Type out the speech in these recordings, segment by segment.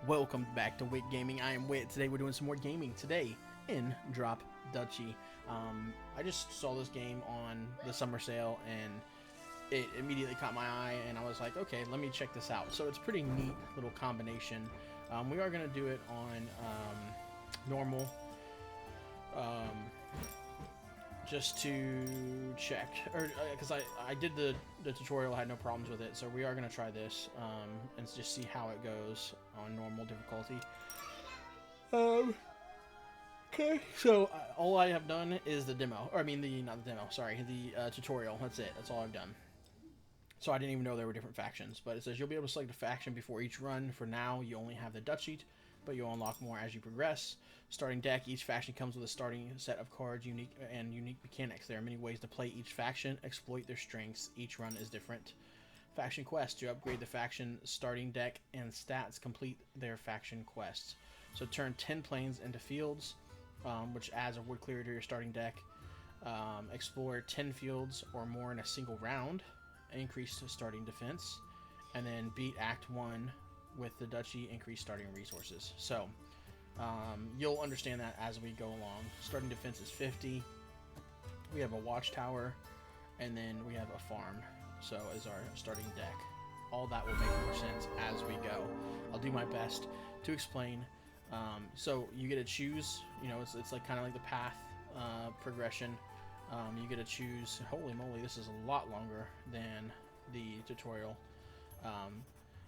Welcome back to Wit Gaming. I am Wit. Today we're doing some more gaming. Today in Drop Duchy. I just saw this game on the summer sale and it immediately caught my eye and I was like, okay, let me check this out. So it's a pretty neat little combination. We are going to do it on normal. Just to check, or because I did the tutorial, I had no problems with it, so we are going to try this and just see how it goes on normal difficulty. Okay, so all I have done is the demo, or I mean not the demo, sorry, the tutorial. That's it. That's all I've done. So I didn't even know there were different factions, but it says you'll be able to select a faction before each run. For now, you only have the Duchy, but you'll unlock more as you progress. Starting deck, each faction comes with a starting set of cards, unique mechanics. There are many ways to play each faction, exploit their strengths. Each run is different. Faction quest, to upgrade the faction starting deck and stats, complete their faction quests. So turn 10 plains into fields, which adds a wood clearer to your starting deck. Explore 10 fields or more in a single round. Increase starting defense, and then beat Act 1 with the Duchy, increase starting resources. So you'll understand that as we go along. Starting defense is 50. We have a watchtower, and then we have a farm. So is our starting deck. All that will make more sense as we go. I'll do my best to explain. So you get to choose. You know, it's like kind of like the path progression. You get to choose. Holy moly, this is a lot longer than the tutorial.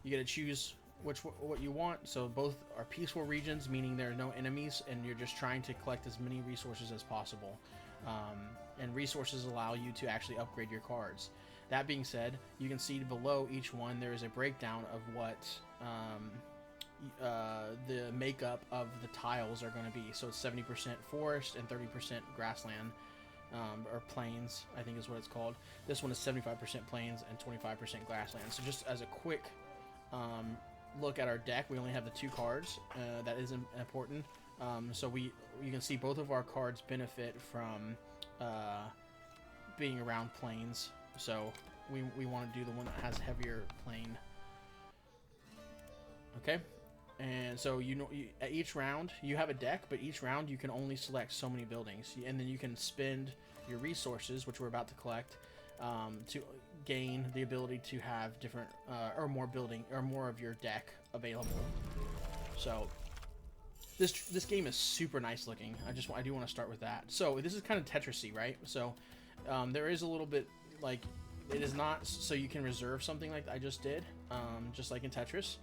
You get to choose what you want. So both are peaceful regions, meaning there are no enemies, and you're just trying to collect as many resources as possible. And resources allow you to actually upgrade your cards. That being said, you can see below each one there is a breakdown of what the makeup of the tiles are going to be. So it's 70% forest and 30% grassland. Or plains, I think is what it's called. This one is 75% plains and 25% grassland. So just as a quick look at our deck, we only have the 2 cards. That is important. So you can see both of our cards benefit from being around plains. So we want to do the one that has heavier plain. Okay. And so at each round you have a deck, but each round you can only select so many buildings, and then you can spend your resources, which we're about to collect, to gain the ability to have different or more of your deck available. So this game is super nice looking. I do want to start with that. So this is kind of Tetris-y, right? So there is a little bit like it is not so you can reserve something like I just did, just like in Tetris.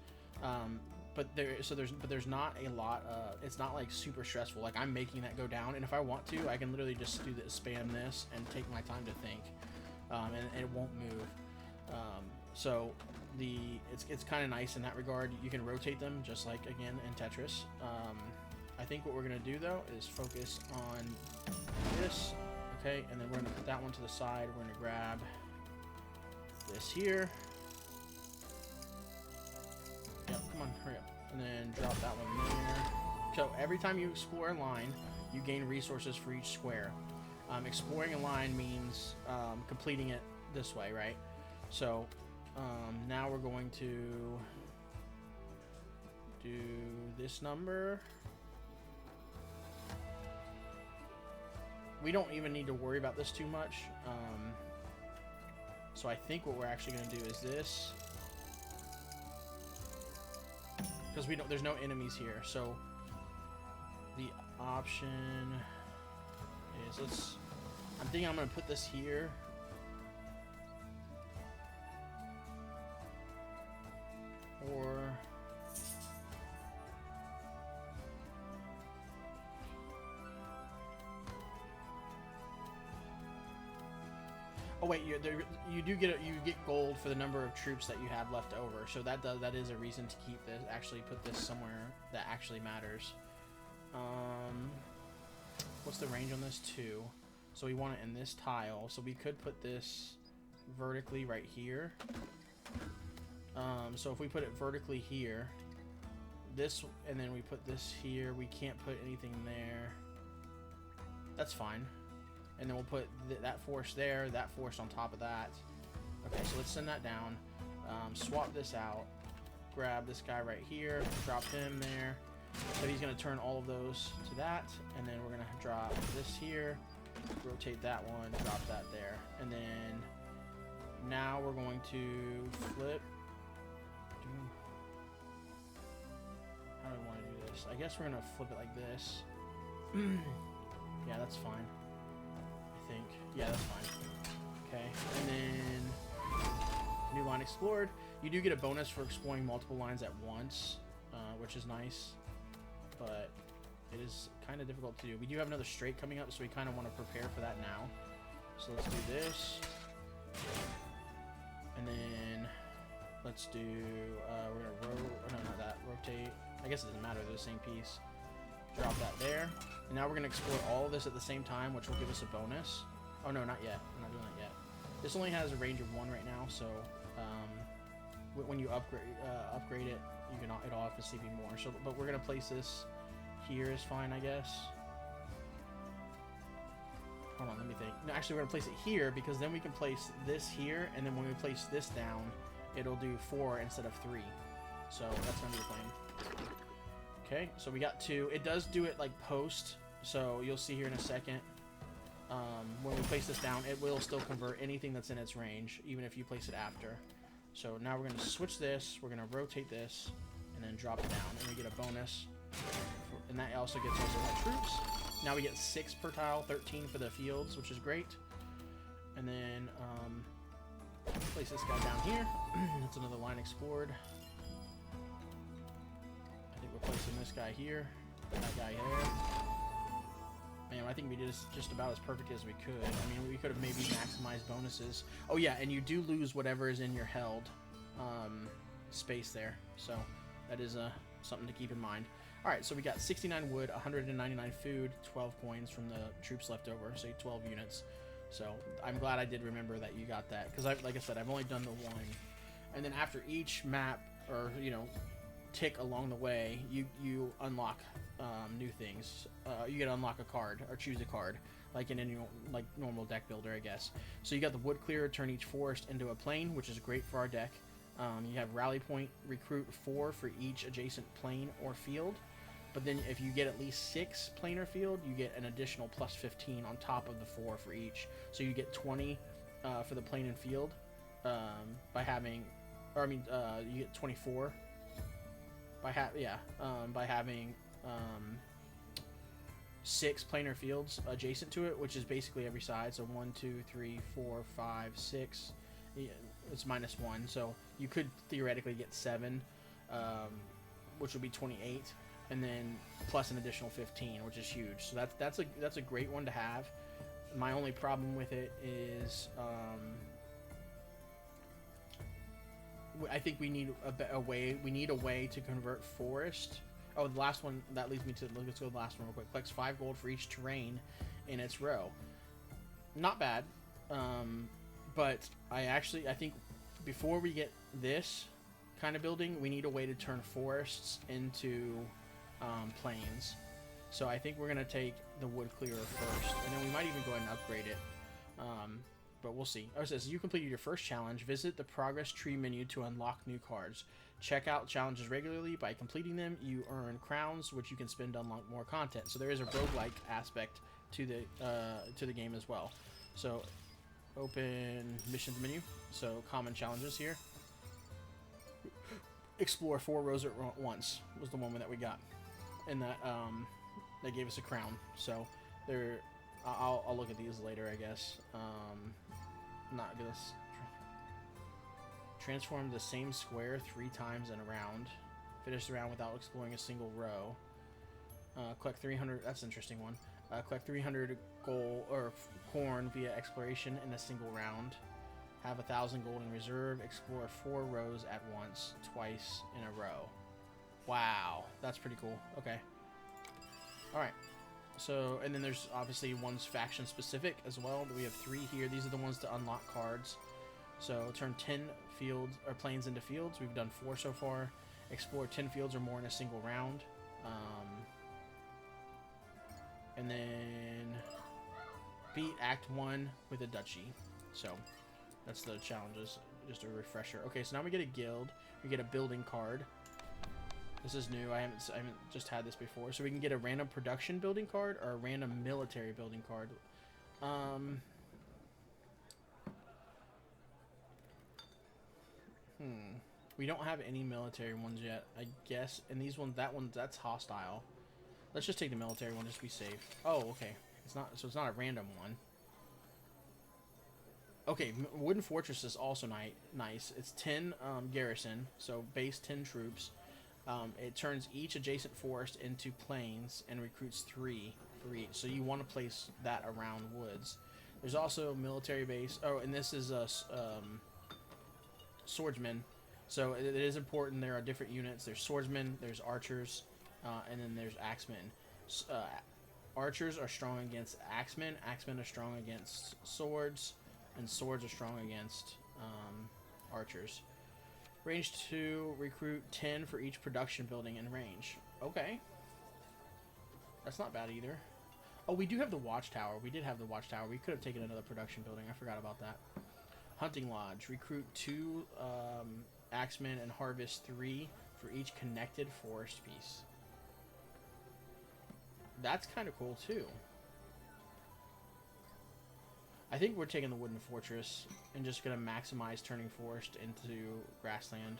But there's not a lot. It's not like super stressful. Like I'm making that go down, and if I want to, I can literally just do this, spam this, and take my time to think, and it won't move. So it's kind of nice in that regard. You can rotate them just like again in Tetris. I think what we're gonna do though is focus on this. Okay, and then we're gonna put that one to the side. We're gonna grab this here. Yep, come on, hurry up. And then drop that one there. So every time you explore a line, you gain resources for each square. Exploring a line means completing it this way, right? So now we're going to do this number. We don't even need to worry about this too much. So I think what we're actually going to do is this. Because there's no enemies here, so the option is I'm thinking I'm gonna put this here. Or oh wait, you get gold for the number of troops that you have left over. So that is a reason to keep this. Actually, put this somewhere that actually matters. What's the range on this? 2. So we want it in this tile. So we could put this vertically right here. So if we put it vertically here, this, and then we put this here, we can't put anything there. That's fine. And then we'll put that force there, that force on top of that. Okay, so let's send that down. Swap this out. grab this guy right here, drop him there. So he's going to turn all of those to that, and then we're going to drop this here, rotate that one, drop that there, and then now we're going to flip. How do we want to do this? I guess we're going to flip it like this. Yeah, that's fine. I think. Yeah, that's fine. Okay, and then new line explored. You do get a bonus for exploring multiple lines at once, which is nice, but it is kind of difficult to do. We do have another straight coming up, so we kind of want to prepare for that now. So let's do this, and then let's do. We're gonna rotate. I guess it doesn't matter. They're the same piece. Drop that there, and now we're gonna explore all of this at the same time, which will give us a bonus. Oh no, not yet. I'm not doing that yet. This only has a range of 1 right now, so when you upgrade it, it'll obviously be more. So, but we're gonna place this here is fine, I guess. Hold on, let me think. No, actually, we're gonna place it here because then we can place this here, and then when we place this down, it'll do 4 instead of 3. So that's gonna be the plan. Okay, so we got 2. It does do it like post, so you'll see here in a second. When we place this down, it will still convert anything that's in its range, even if you place it after. So now we're going to switch this, we're going to rotate this, and then drop it down, and we get a bonus. And that also gets us more troops. Now we get 6 per tile, 13 for the fields, which is great. And then place this guy down here. That's another line explored. I think we're placing this guy here, that guy there. Man, I think we did just about as perfect as we could. I mean, we could have maybe maximized bonuses. Oh yeah, and you do lose whatever is in your held space there. So that is something to keep in mind. All right, so we got 69 wood, 199 food, 12 coins from the troops left over, so 12 units. So I'm glad I did remember that you got that, because like I said, I've only done the 1. And then after each map, or tick along the way, you unlock new things. You get to unlock a card or choose a card, like in any normal deck builder, I guess. So you got the wood clearer, turn each forest into a plain, which is great for our deck. You have rally point, recruit 4 for each adjacent plain or field. But then if you get at least 6 plain or field, you get an additional plus 15 on top of the 4 for each. So you get 20 for the plain and field by having, you get 24 by having 6 planar fields adjacent to it, which is basically every side. So 1, 2, 3, 4, 5, 6. Yeah, it's -1, so you could theoretically get 7, which would be 28, and then plus an additional 15, which is huge. So that's a great one to have. My only problem with it is I think we need a way. We need a way to convert forest. Oh, the last one that leads me to. Let's go to the last one real quick. Collects 5 gold for each terrain in its row. Not bad, but I think before we get this kind of building, we need a way to turn forests into plains. So I think we're gonna take the wood clearer first, and then we might even go ahead and upgrade it. But we'll see. Oh, it says you completed your first challenge. Visit the progress tree menu to unlock new cards. Check out challenges regularly. By completing them, you earn crowns, which you can spend to unlock more content. So there is a roguelike aspect to the game as well. So open missions menu. So common challenges here. Explore 4 rows at once was the one that we got, and that they gave us a crown. So there. I'll look at these later, I guess. Not gonna transform the same square 3 times in a round. Finish the round without exploring a single row. Collect 300. That's an interesting one. Collect 300 gold or corn via exploration in a single round. Have 1,000 gold in reserve. Explore 4 rows at once, twice in a row. Wow, that's pretty cool. Okay. All right. So, and then there's obviously one's faction specific as well. We have 3 here. These are the ones to unlock cards. So turn 10 fields or plains into fields. We've done 4 so far. Explore 10 fields or more in a single round. And then beat Act 1 with a Duchy. So that's the challenges. just a refresher. Okay, so now we get a guild. We get a building card. This is new. I haven't just had this before. So we can get a random production building card or a random military building card. We don't have any military ones yet, I guess. And these ones, that's hostile. Let's just take the military one just to be safe. Oh, okay. It's not, so it's not a random one. Okay, Wooden Fortress is also nice. It's 10 garrison, so base 10 troops. It turns each adjacent forest into plains and recruits 3 for each. So you want to place that around woods. There's also a military base. Oh, and this is a swordsman. So it is important. There are different units. There's swordsmen, there's archers, and then there's axemen. Archers are strong against axemen. Axemen are strong against swords. And swords are strong against archers. Range 2, recruit 10 for each production building in range. Okay. That's not bad either. Oh, we do have the watchtower. We did have the watchtower. We could have taken another production building. I forgot about that. Hunting lodge. Recruit 2 axemen and harvest 3 for each connected forest piece. That's kind of cool too. I think we're taking the Wooden Fortress and just going to maximize turning forest into grassland.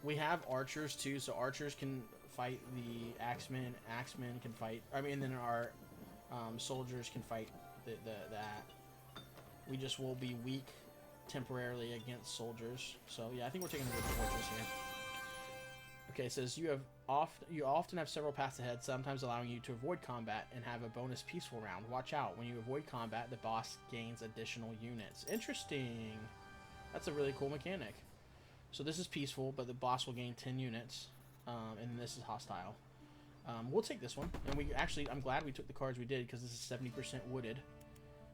We have archers too, so archers can fight the axemen. Axemen can fight... I mean, then our soldiers can fight that. We just will be weak temporarily against soldiers. So yeah, I think we're taking the Wooden Fortress here. Okay, it says you often have several paths ahead, sometimes allowing you to avoid combat and have a bonus peaceful round. Watch out. When you avoid combat, the boss gains additional units. Interesting. That's a really cool mechanic. So this is peaceful, but the boss will gain 10 units, and this is hostile. We'll take this one. And I'm glad we took the cards we did, because this is 70% wooded.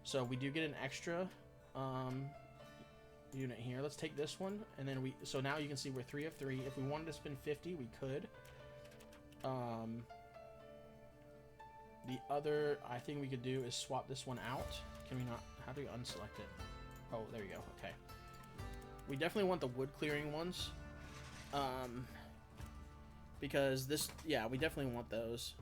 So we do get an extra unit here. Let's take this one, and then so now you can see we're 3 of 3. If we wanted to spend 50, we could. The other thing we could do is swap this one out. Can we not? How do we unselect it? Oh, there you go. Okay. We definitely want the wood clearing ones. Because this, yeah, we definitely want those.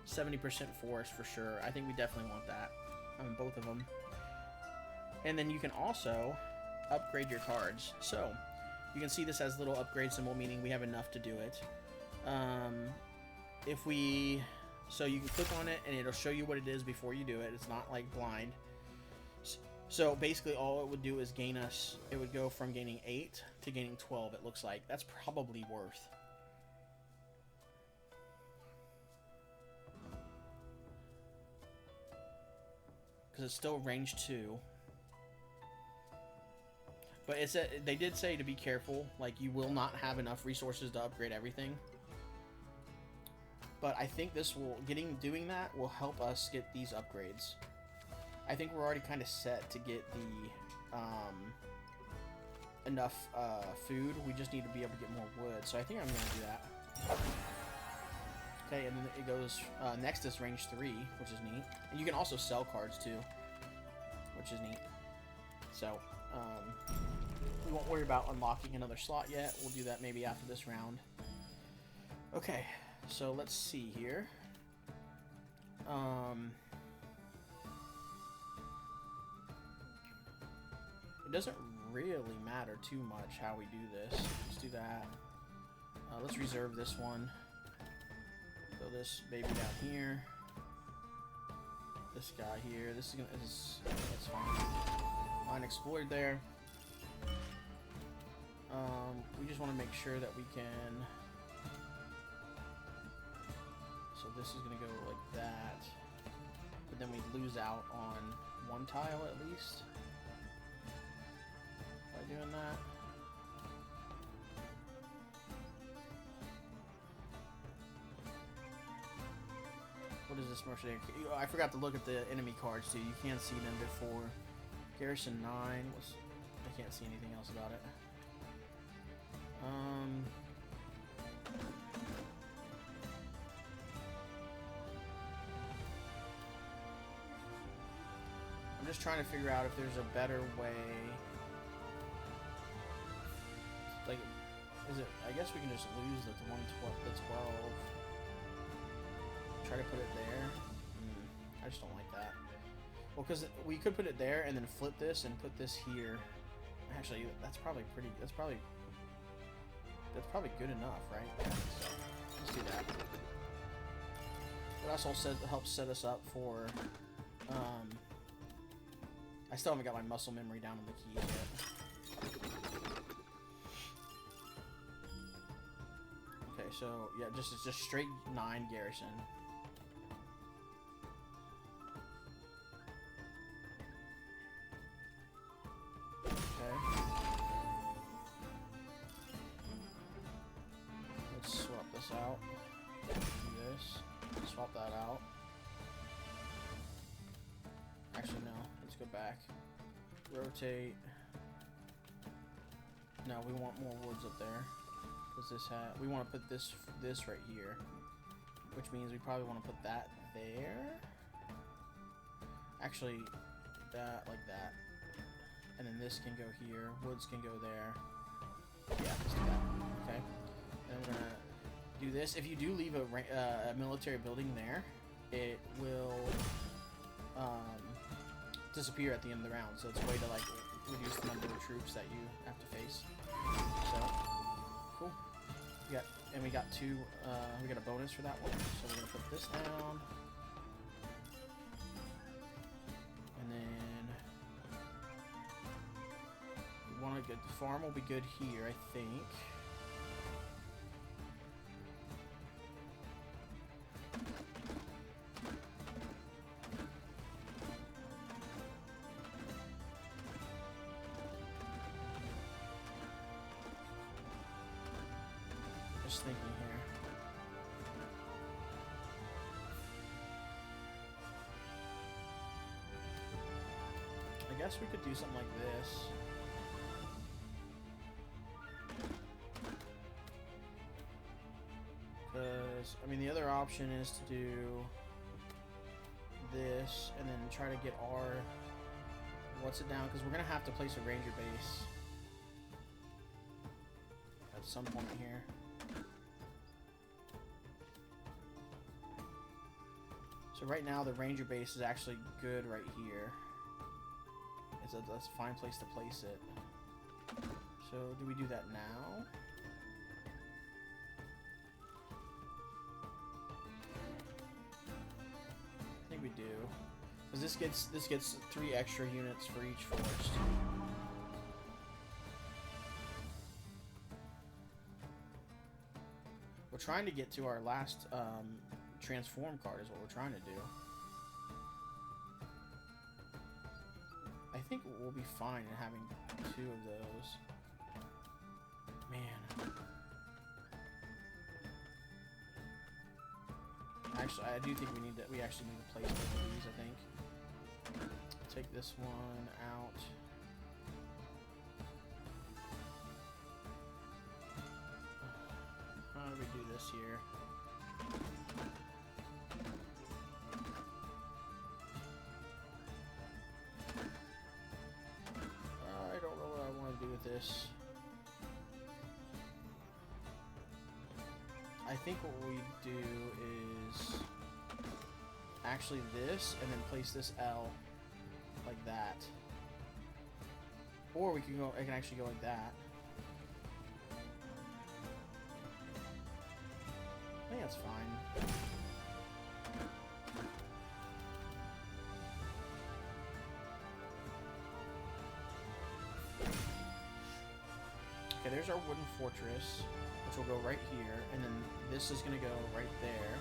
%70 forest for sure. I think we definitely want that. Both of them. And then you can also upgrade your cards. So you can see this has little upgrade symbol, meaning we have enough to do it. So you can click on it and it'll show you what it is before you do it. It's not like blind. So basically all it would do is it would go from gaining 8 to gaining 12, it looks like. That's probably worth. Because it's still range 2. But they did say to be careful, like you will not have enough resources to upgrade everything. But I think doing that will help us get these upgrades. I think we're already kind of set to get the enough food. We just need to be able to get more wood. So I think I'm going to do that. Okay, and then it goes next is range 3, which is neat. And you can also sell cards too, which is neat. So we won't worry about unlocking another slot yet. We'll do that maybe after this round. Okay, so let's see here. It doesn't really matter too much how we do this. Let's do that. Let's reserve this one. Throw this baby down here. This guy here. That's fine. Mine explored there. We just want to make sure that we can. So this is going to go like that. But then we lose out on one tile at least. By doing that. What is this mercenary? I forgot to look at the enemy cards too. You can't see them before. Garrison 9 was. I can't see anything else about it. just trying to figure out if there's a better way. Like, is it? I guess we can just lose the 12. Try to put it there. I just don't like that. Well, because we could put it there and then flip this and put this here. Actually, that's probably pretty. That's probably good enough, right? Yeah, so let's do that. It also helps set us up for. I still haven't got my muscle memory down on the keys yet. Okay, so yeah, it's just straight 9 garrison. Okay. Let's swap this out. Do this. Swap that out. Actually, no. Let's go back. Rotate. No, we want more woods up there. Because we want to put this right here. Which means we probably want to put that there. Actually, that, like that. And then this can go here. Woods can go there. Yeah, let's do that. Okay. And we're going to do this. If you do leave a military building there, it will disappear at the end of the round. So it's a way to like reduce the number of troops that you have to face. So cool. We got two. We got a bonus for that one. So we're gonna put this down, and then we want a good. The farm will be good here, I think. Just thinking here. I guess we could do something like this. Because, I mean, the other option is to do this and then try to get our... What's it down? Because we're going to have to place a ranger base at some point here. So right now the ranger base is actually good right here. That's a fine place to place it. So do we do that now? I think we do. Because this gets 3 extra units for each forest. We're trying to get to our last transform card is what we're trying to do. I think we'll be fine in having 2 of those. Man. Actually, I do think we actually need to place both of these, I think. Take this one out. How do we do this here? I don't know what I want to do with this. I think what we do is actually this, and then place this L like that. Or we can go. I can actually go like that. I think that's fine. Okay, there's our wooden fortress, which will go right here, and then this is going to go right there,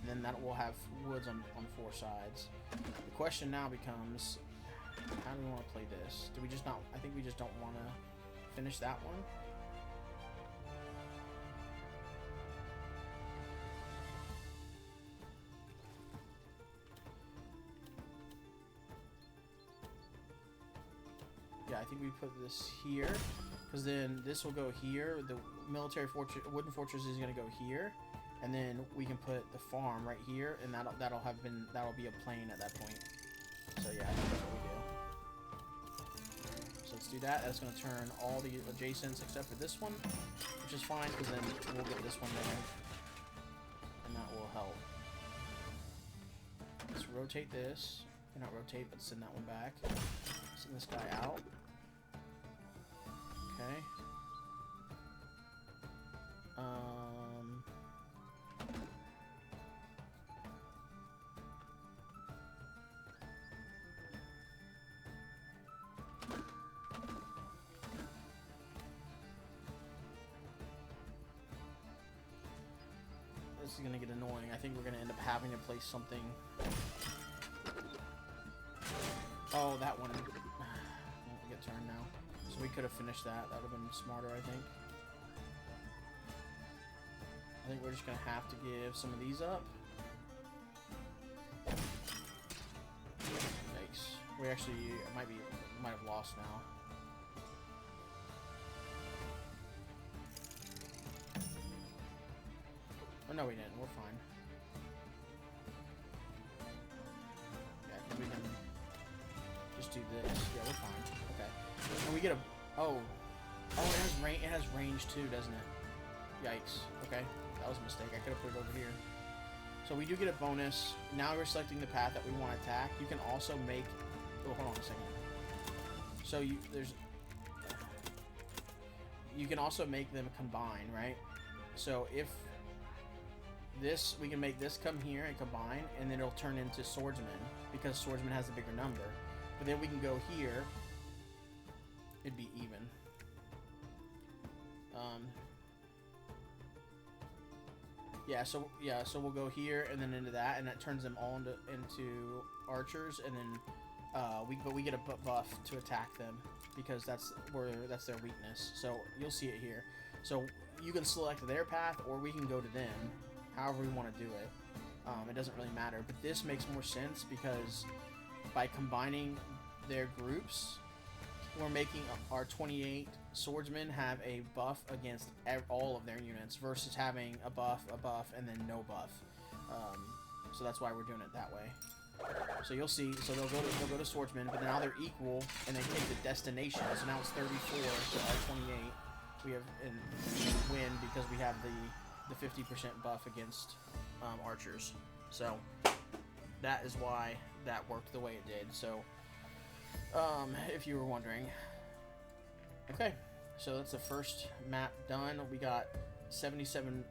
and then that will have woods on 4 sides. The question now becomes, how do we want to play this? Do we just not... I think we just don't want to finish that one. Yeah, I think we put this here, because then this will go here. The military fortress, wooden fortress, is going to go here, and then we can put the farm right here, and that'll be a plain at that point. So yeah, I think that's what we do. do that. That's going to turn all the adjacents except for this one, which is fine, because then we'll get this one there, and that will help. Let's rotate this. Not rotate, but send that one back. Send this guy out. Okay. This is gonna get annoying. I think we're gonna end up having to place something. Oh, that one won't get turned now. So we could have finished that. That would have been smarter, I think. I think we're just gonna have to give some of these up. Yikes. We actually might have lost now. Oh no, we didn't. We're fine. Yeah, because we can just do this. Yeah, we're fine. Okay. And we get a... Oh, it has range too, doesn't it? Yikes. Okay. That was a mistake. I could have put it over here. So we do get a bonus. Now we're selecting the path that we want to attack. You can also make... Oh, hold on a second. So you can also make them combine, right? So if this, we can make this come here and combine, and then it'll turn into swordsman, because swordsman has a bigger number. But then we can go here. It'd be even. So we'll go here and then into that, and that turns them all into archers, and then we get a buff to attack them, because that's their weakness. So you'll see it here. So you can select their path, or we can go to them, however we want to do it. It doesn't really matter, but this makes more sense because by combining their groups, we're making our 28 swordsmen have a buff against all of their units versus having a buff, and then no buff. So that's why we're doing it that way. So you'll see. So they'll go to swordsmen, but now they're equal, and they take the destination. So now it's 34 to our 28. We have and win because we have the 50% buff against archers. So that is why that worked the way it did. So if you were wondering. Okay, so that's the first map done. We got 77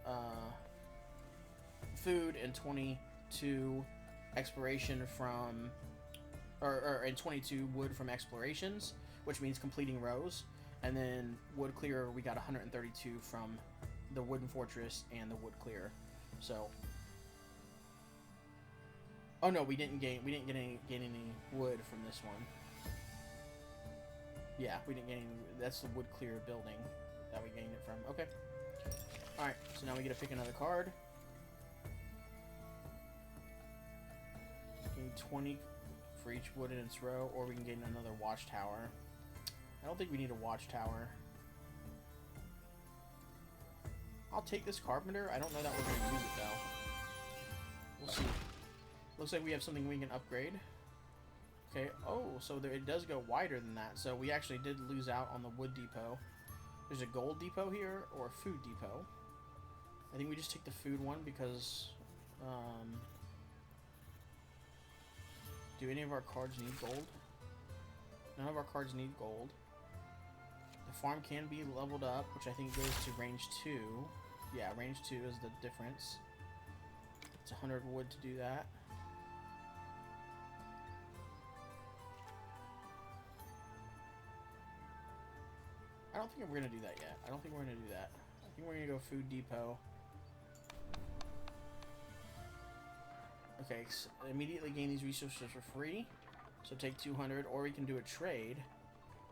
food and 22 exploration from, and 22 wood from explorations, which means completing rows. And then wood clearer, we got 132 from the wooden fortress and the wood clearer. So, oh no, we didn't get any wood from this one. Yeah, we didn't get any. That's the wood clear building that we gained it from. Okay. Alright, so now we get to pick another card. Gain 20 for each wood in its row, or we can gain another watchtower. I don't think we need a watchtower. I'll take this carpenter. I don't know that we're going to use it, though. We'll see. Looks like we have something we can upgrade. Okay, oh, so it does go wider than that. So we actually did lose out on the wood depot. There's a gold depot here, or a food depot. I think we just take the food one because... do any of our cards need gold? None of our cards need gold. The farm can be leveled up, which I think goes to range 2. Yeah, range 2 is the difference. It's 100 wood to do that. I don't think we're going to do that yet. I don't think we're going to do that. I think we're going to go food depot. Okay, so immediately gain these resources for free. So take 200, or we can do a trade.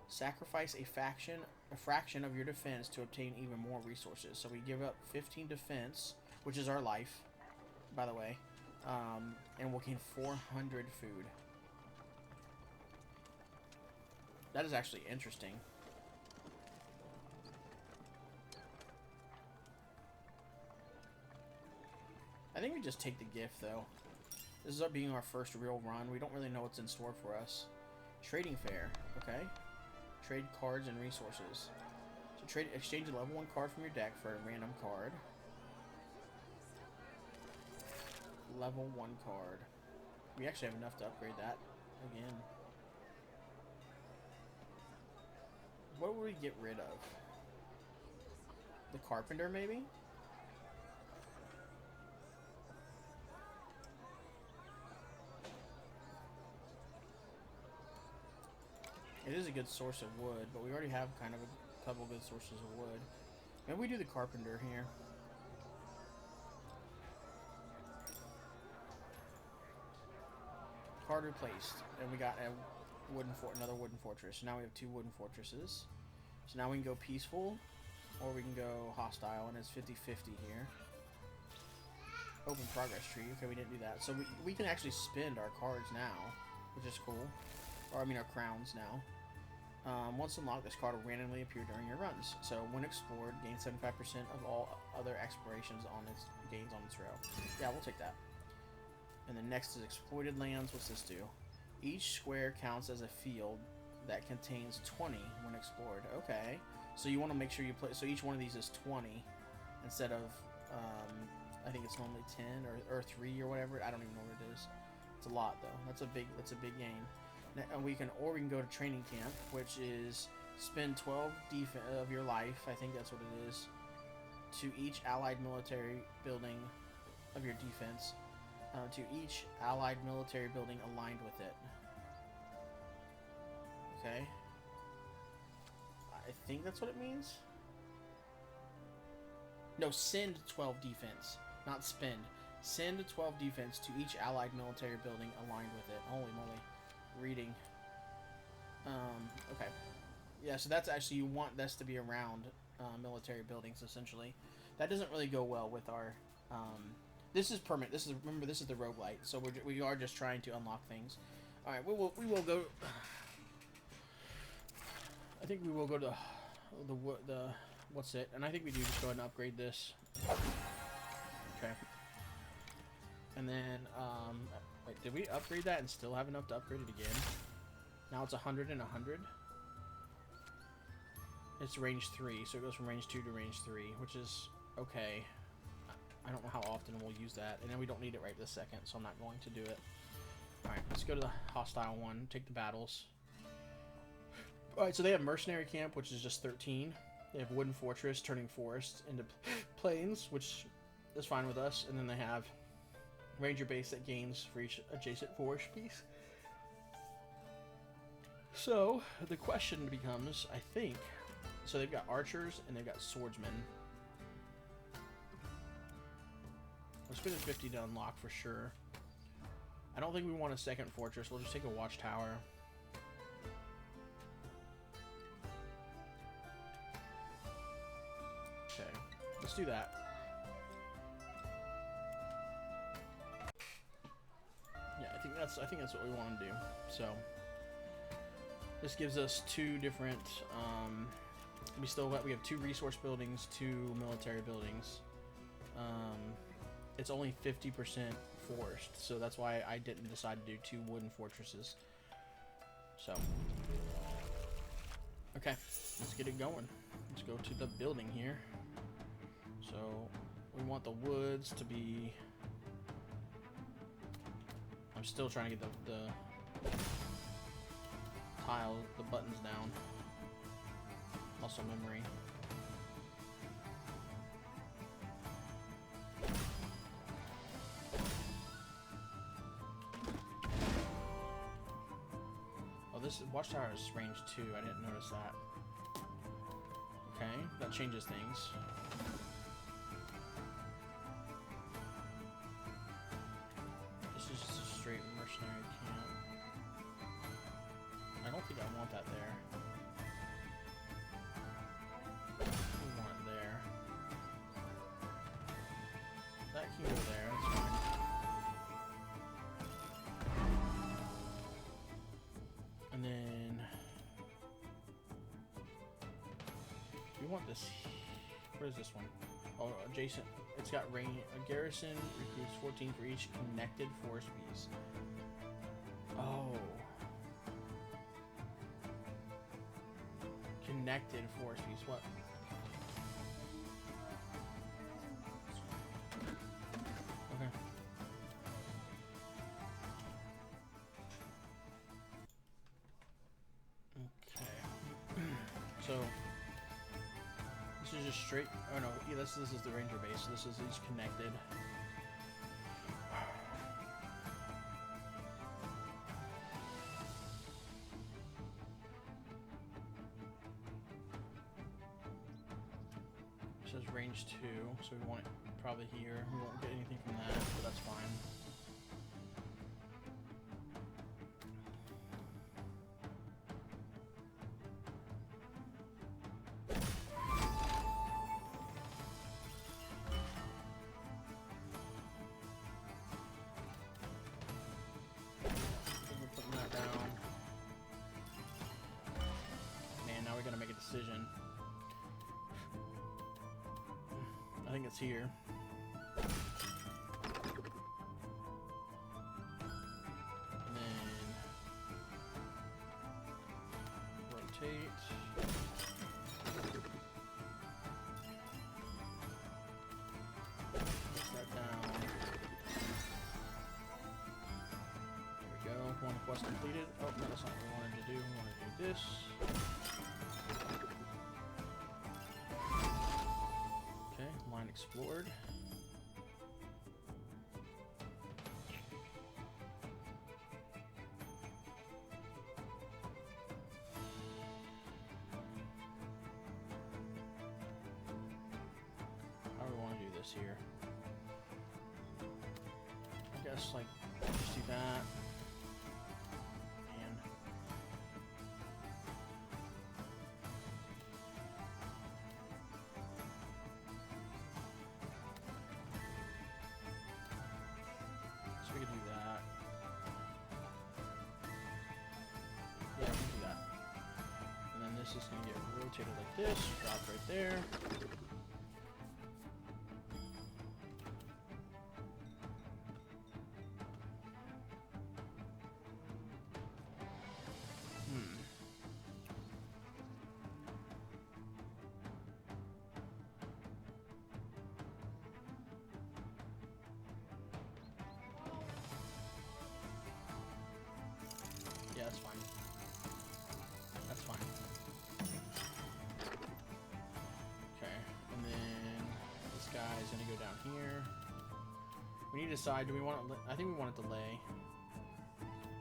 Sacrifice a fraction of your defense to obtain even more resources. So we give up 15 defense, which is our life, by the way. And we'll gain 400 food. That is actually interesting. I think we just take the gift, though. This is being our first real run. We don't really know what's in store for us. Trading fair. Okay. Trade cards and resources. So exchange a level 1 card from your deck for a random card. Level 1 card. We actually have enough to upgrade that again. What would we get rid of? The Carpenter, maybe? It is a good source of wood, but we already have kind of a couple good sources of wood. Maybe we do the Carpenter here. Card replaced, and we got a another wooden fortress. So now we have 2 wooden fortresses. So now we can go peaceful, or we can go hostile, and it's 50-50 here. Open progress tree. Okay, we didn't do that. So we can actually spend our cards now, which is cool. Or I mean our crowns now. Once unlocked, this card will randomly appear during your runs. So when explored, gain 75% of all other explorations on its gains on its row. Yeah, we'll take that. And then next is exploited lands. What's this do? Each square counts as a field that contains 20 when explored. Okay, so you want to make sure you play. So each one of these is 20 instead of I think it's normally 10 or 3 or whatever. I don't even know what it is. It's a lot though. That's a big gain. And we can go to training camp, which is spend 12 of your life. I think that's what it is. To each allied military building of your defense. To each allied military building aligned with it. Okay. I think that's what it means. No, send 12 defense, not spend. Send 12 defense to each allied military building aligned with it. Holy moly. Reading. Okay. Yeah, so that's actually, you want this to be around military buildings, essentially. That doesn't really go well with our... this is permanent. Remember, this is the roguelite, so we are just trying to unlock things. Alright, we will go... I think we will go to the what's it? And I think we do just go ahead and upgrade this. Okay. And then, wait, did we upgrade that and still have enough to upgrade it again? Now it's 100 and 100. It's range 3, so it goes from range 2 to range 3, which is okay. I don't know how often we'll use that, and then we don't need it right this second, so I'm not going to do it. Alright, let's go to the hostile one, take the battles. Alright, so they have Mercenary Camp, which is just 13. They have Wooden Fortress, turning forests into plains, which is fine with us. And then they have Ranger Base that gains for each adjacent forest piece. So, the question becomes, I think... So they've got archers and they've got swordsmen. We're spending 50 to unlock for sure. I don't think we want a second fortress. We'll just take a watchtower. Okay, let's do that. Yeah, I think that's what we want to do. So this gives us 2 different. We have 2 resource buildings, 2 military buildings. It's only 50% forest, so that's why I didn't decide to do 2 wooden fortresses. So, okay, let's get it going. Let's go to the building here. So, we want the woods to be... I'm still trying to get the tile, the buttons down. Muscle memory. Oh, this watchtower is range 2. I didn't notice that. Okay, that changes things. This is just a straight mercenary camp. I don't think I want that there. We want it there. That can go there, that's fine. And then we want this. Where's this one? Oh, adjacent. It's got rain. A garrison recruits 14 for each connected forest piece. Oh. connected forest piece. What? Okay. Okay. So this is just straight. Oh no, yeah, this is the ranger base. So this is each connected. It says range 2, so we want it probably here. We won't get anything from that, but that's fine. We're putting that down. Man, now we gotta make a decision. I think it's here. And then rotate. Push that down. There we go. One quest completed. Oh, no, that's not what we wanted to do. We wanted to do this. Line explored. How do we want to do this here? I guess, like, just do that. And so we could do that. Yeah, we can do that. And then this is going to get rotated like this, drop right there. Yeah, that's fine. That's fine. Okay, and then this guy is going to go down here. We need to decide, do we want it, I think we want it to lay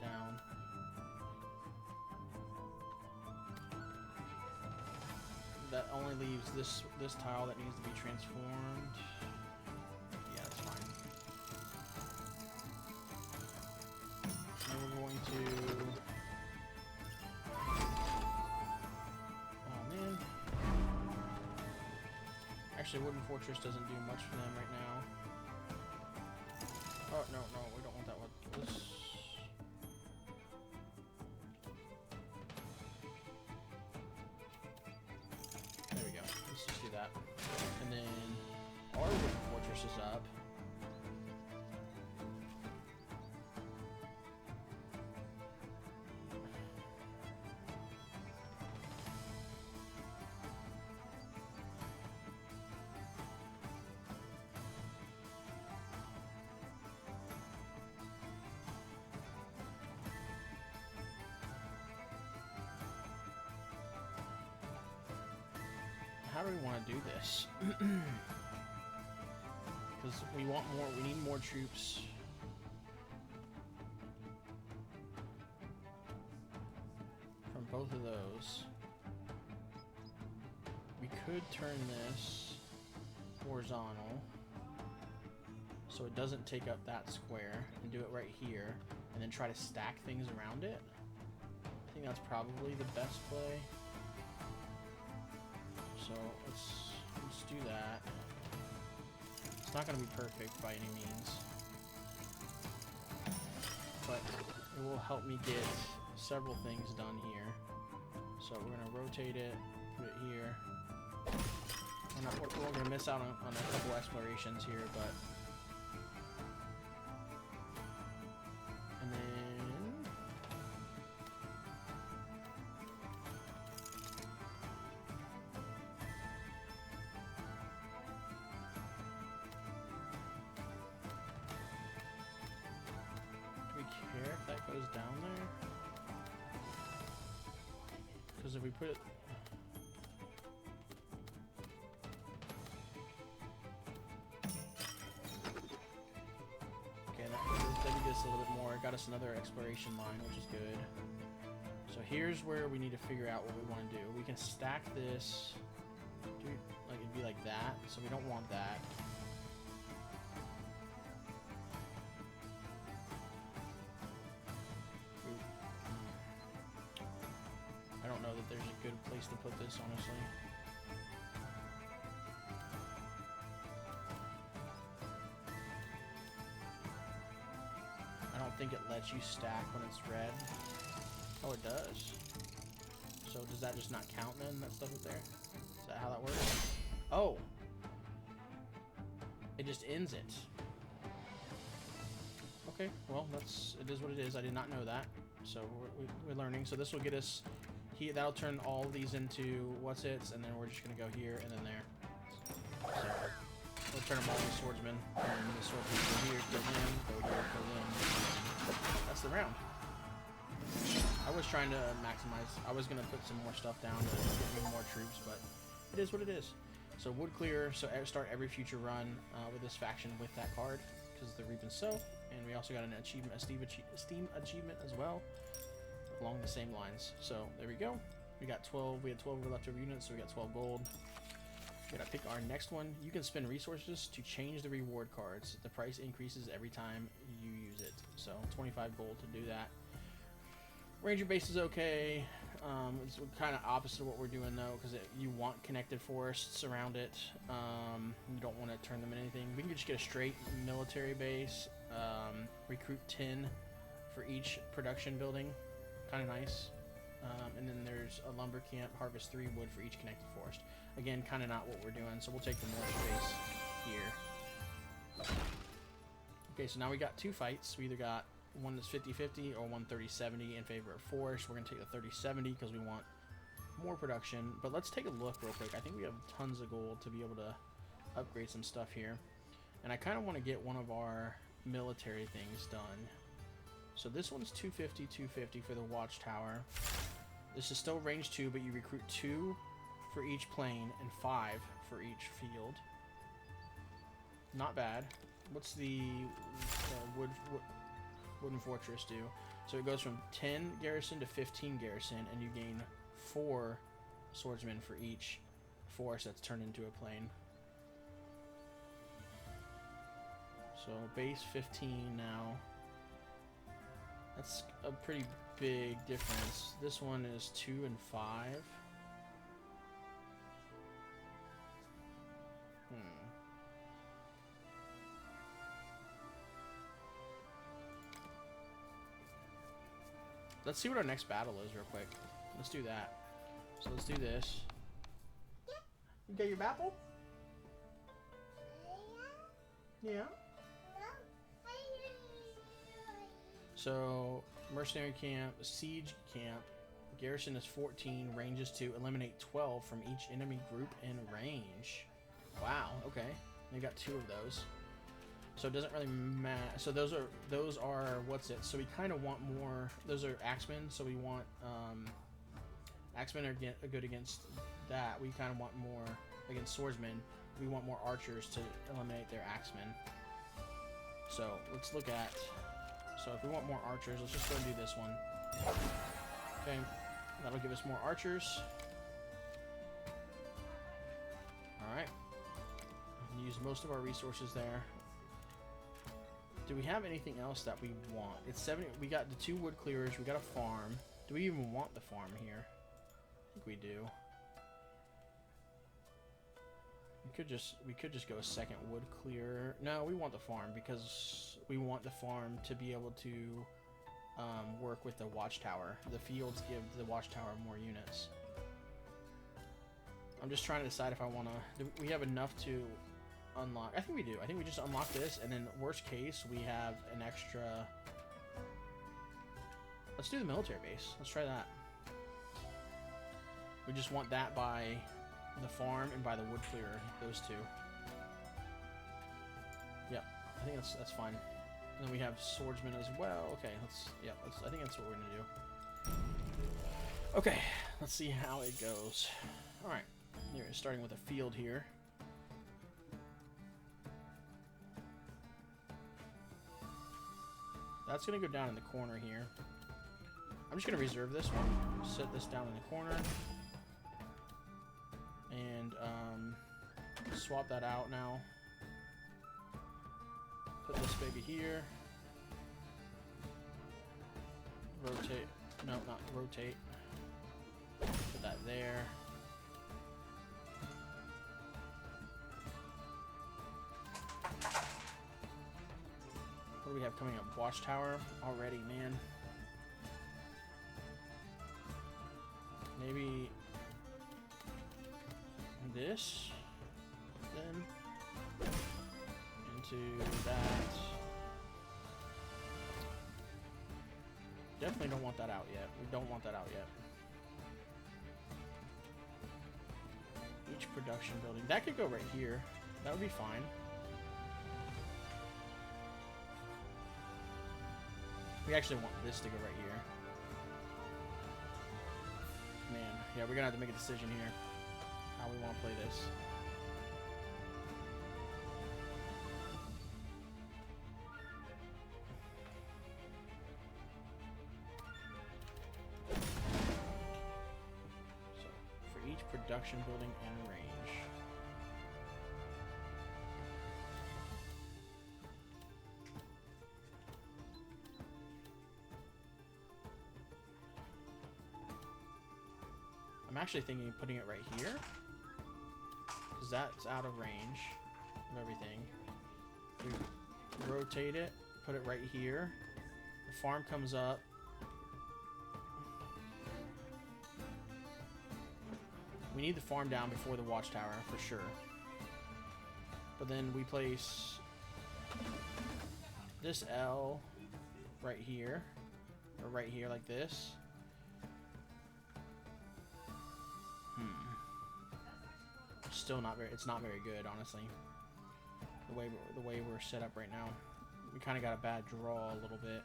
down. That only leaves this tile that needs to be transformed. Yeah, that's fine. Now we're going to... Oh man. Actually, Wooden Fortress doesn't do much for them right now. Oh, no, we don't want that one. This... There we go. Let's just do that. And then our Wooden Fortress is up. How do we want to do this? Because we want more, we need more troops. From both of those. We could turn this horizontal so it doesn't take up that square, and do it right here, and then try to stack things around it. I think that's probably the best play. So let's do that. It's not going to be perfect by any means, but it will help me get several things done here. So we're going to rotate it, put it here. We're going to miss out on a couple explorations here, but... And then... if we put it... Okay, that did us a little bit more. It got us another exploration line, which is good. So here's where we need to figure out what we want to do. We can stack this... Dude, like, it'd be like that, so we don't want that. I don't know that there's a good place to put this, honestly. I don't think it lets you stack when it's red. Oh, it does. So does that just not count then, that stuff up there? Is that how that works? Oh! It just ends it. Okay, well, it is what it is. I did not know that. So we're learning. So this will get us... that'll turn all of these into what's-its, and then we're just going to go here and then there. So we'll turn them all into swordsmen. And the swordsmen go here, kill them, go here, kill them. That's the round. I was trying to maximize. I was going to put some more stuff down to get me more troops, but it is what it is. So wood clear, so start every future run with this faction with that card, because the Reap and Sow. And we also got an achievement, a Steam achievement as well, along the same lines. So there we go. We got 12. We had 12 leftover units, so we got 12 gold. We gotta pick our next one. You can spend resources to change the reward cards. The price increases every time you use it. So 25 gold to do that. Ranger base is okay. It's kind of opposite of what we're doing though, because you want connected forests around it. You don't want to turn them into anything. We can just get a straight military base. Recruit 10 for each production building. Kind of nice. And then there's a lumber camp, harvest 3 wood for each connected forest. Again, kind of not what we're doing, so we'll take the more space here. Okay, so now we got 2 fights. We either got one that's 50-50 or one 30-70 in favor of forest. We're going to take the 30-70 because we want more production. But let's take a look real quick. I think we have tons of gold to be able to upgrade some stuff here. And I kind of want to get one of our military things done. So this one's 250 for the watchtower. This is still range 2, but you recruit 2 for each plane and 5 for each field. Not bad. What's the wooden fortress do? So it goes from 10 garrison to 15 garrison, and you gain 4 swordsmen for each force that's turned into a plane. So base 15 now. That's a pretty big difference. This one is 2 and 5. Let's see what our next battle is real quick. Let's do that. So let's do this. You got your apple? Yeah. So, mercenary camp, siege camp, garrison is 14, range is 2, eliminate 12 from each enemy group in range. Wow, okay. We got 2 of those. So it doesn't really matter. So those are what's it? So we kind of want more. Those are axemen, so we want axemen are good against that. We kind of want more against swordsmen. We want more archers to eliminate their axemen. So let's look at. So if we want more archers, let's just go and do this one. Okay, that'll give us more archers. All right, use most of our resources there. Do we have anything else that we want? It's 70. We got the 2 wood clearers. We got a farm. Do we even want the farm here? I think we do. We could just go a second wood clearer. No, we want the farm because we want the farm to be able to work with the watchtower. The fields give the watchtower more units. I'm just trying to decide if I want to. Do we have enough to unlock? I think we do. I think we just unlock this, and then worst case we have an extra. Let's do the military base. Let's try that. We just want that by the farm and by the wood clearer. Those 2. Yep, I think that's fine. And then we have swordsmen as well. Okay, I think that's what we're gonna do. Okay, let's see how it goes. Alright, here, starting with a field here. That's going to go down in the corner here. I'm just going to reserve this one. Set this down in the corner. And swap that out now. Put this baby here. Rotate. No, not rotate. Put that there. What do we have coming up? Watchtower already, man. Maybe this, then into that. Definitely don't want that out yet. We don't want that out yet. Each production building. That could go right here. That would be fine. We actually want this to go right here. Man, yeah, we're gonna have to make a decision here. How we want to play this. So, for each production building and range. I'm actually thinking of putting it right here, because that's out of range of everything. We rotate it, put it right here. The farm comes up. We need the farm down before the watchtower, for sure. But then we place this L right here, or right here like this. Still not very. It's not very good, honestly. The way we're set up right now, we kind of got a bad draw a little bit.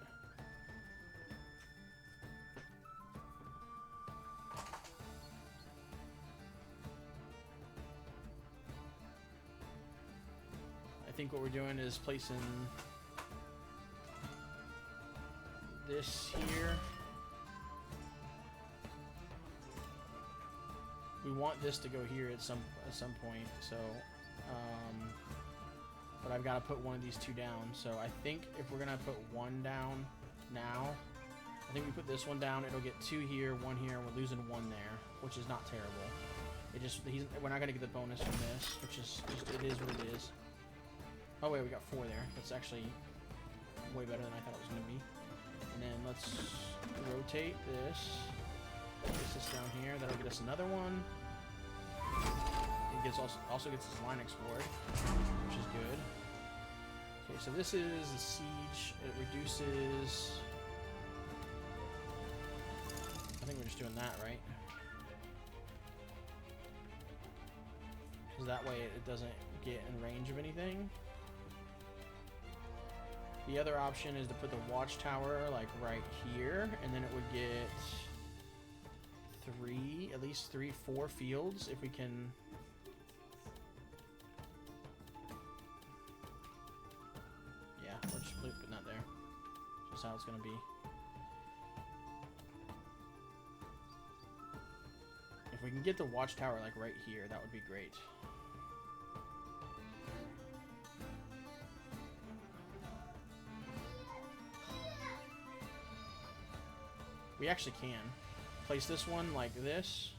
I think what we're doing is placing this here. We want this to go here at some point, so but I've got to put one of these two down. So I think if we're gonna put one down now, I think we put this one down, it'll get two here, one here, and we're losing one there, which is not terrible. It just we're not gonna get the bonus from this, which is just it is what it is. Oh wait, we got four there. That's actually way better than I thought it was gonna be. And then let's rotate this. Place this down here. That'll get us another one. It gets also gets this line explored, which is good. Okay, so this is the siege. It reduces. I think we're just doing that, right? Because that way it doesn't get in range of anything. The other option is to put the watchtower like right here, and then it would get at least 4 fields if we can. Yeah, we're just putting that there. Just how it's gonna be. If we can get the watchtower like right here, that would be great. We actually can place this one like this,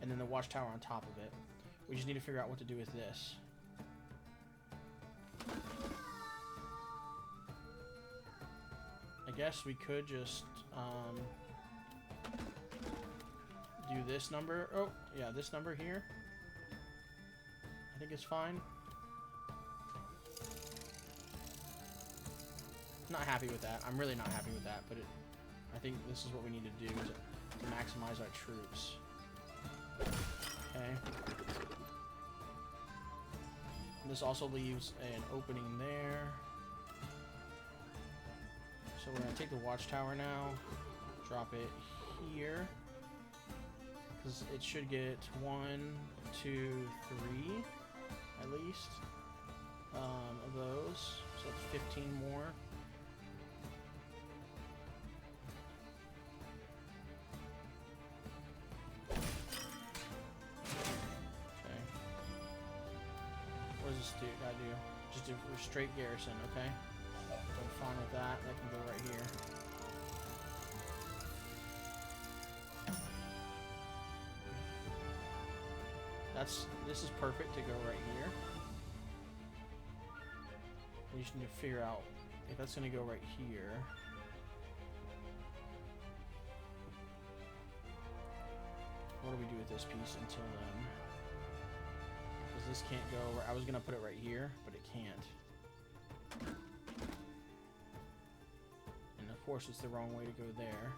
and then the watchtower on top of it. We just need to figure out what to do with this. I guess we could just do this number. Oh, yeah, this number here. I think it's fine. Not happy with that. I'm really not happy with that, but I think this is what we need to do to maximize our troops. Okay. And this also leaves an opening there. So we're going to take the watchtower now, drop it here. Because it should get 1, 2, 3 at least of those. So it's 15 more. Okay. What does this do? Gotta do? Just do straight garrison, okay? I'm fine with that. That can go right here. This is perfect to go right here. We just need to figure out if that's going to go right here. What do we do with this piece until then? Because this can't go. I was going to put it right here, but it can't. And of course, it's the wrong way to go there.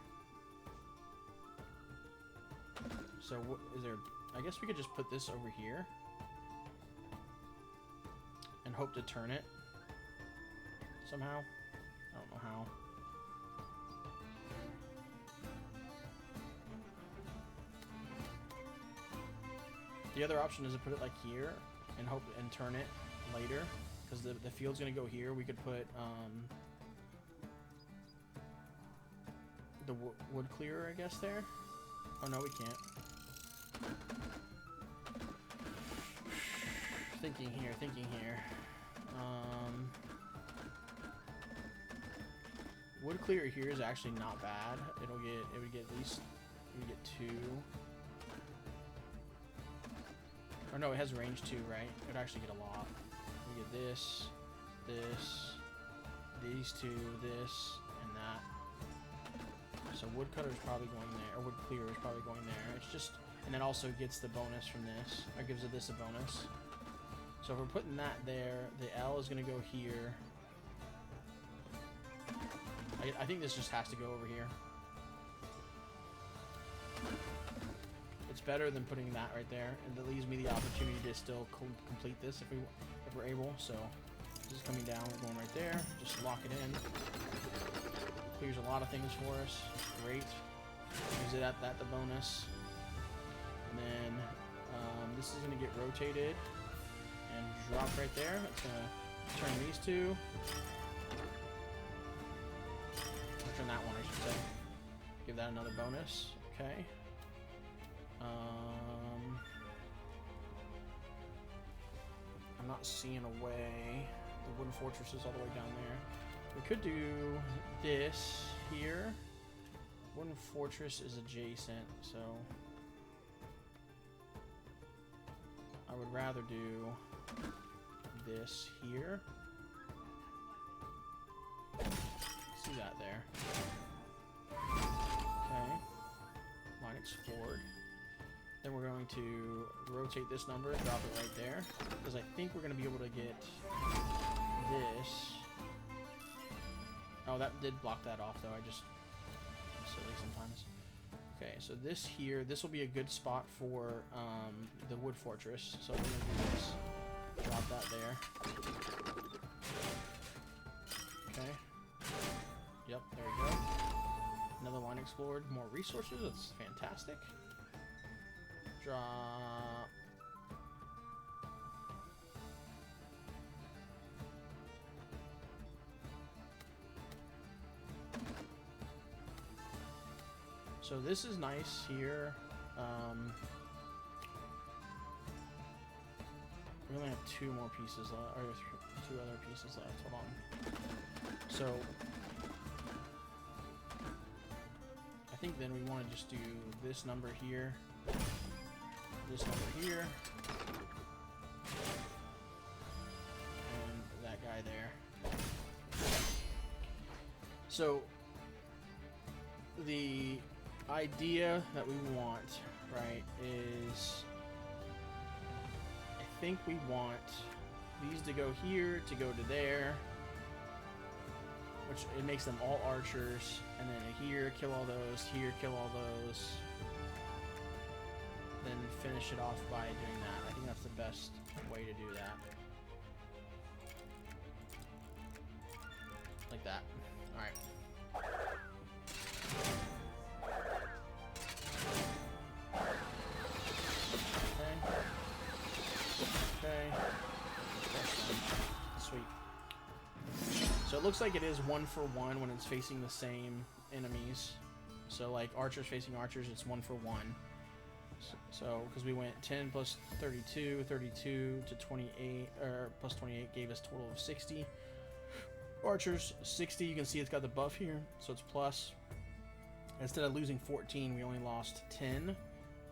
So what is there? I guess we could just put this over here and hope to turn it somehow. I don't know how. The other option is to put it like here and hope and turn it later, because the field's gonna go here. We could put the wood clearer, I guess, there. Oh no, we can't. Thinking here. Wood clear here is actually not bad. It would get at least, we get 2. Or no, it has range 2, right? It would actually get a lot. We get this, these 2, this, and that. So woodcutter is probably going there, or wood clear is probably going there. It's just, and it also gets the bonus from this, or gives it this a bonus. So if we're putting that there, the L is going to go here. I think this just has to go over here. It's better than putting that right there, and it leaves me the opportunity to still complete this if we're able. So this is coming down, we're going right there. Just lock it in. Clears a lot of things for us. Great. Gives it that the bonus. And then this is going to get rotated and drop right there. It's going to turn these 2. Turn that one, I should say. Give that another bonus. Okay. I'm not seeing a way. The wooden fortress is all the way down there. We could do this here. Wooden fortress is adjacent, so I would rather do this here. See that there. Okay. Line explored. Then we're going to rotate this number, drop it right there, because I think we're going to be able to get this. Oh, that did block that off, though. I'm silly sometimes. Okay, so this here, this will be a good spot for the wood fortress. So we're going to do this. Drop that there. Okay. Yep, there we go. Another line explored. More resources. That's fantastic. Drop. So this is nice here. We only have 2 more pieces left, or 2 other pieces left. Hold on. So I think then we want to just do this number here, this number here, and that guy there. So the idea that we want, right, is I think we want these to go here, to go to there, which it makes them all archers, and then here, kill all those, here, kill all those, then finish it off by doing that. I think that's the best way to do that. Like that. Alright. it looks like it is 1-for-1 when it's facing the same enemies. So like archers facing archers, it's 1-for-1. So because we went 10 plus 32, 32 to 28, or plus 28 gave us a total of 60. Archers 60. You can see it's got the buff here, so it's plus. Instead of losing 14, we only lost 10.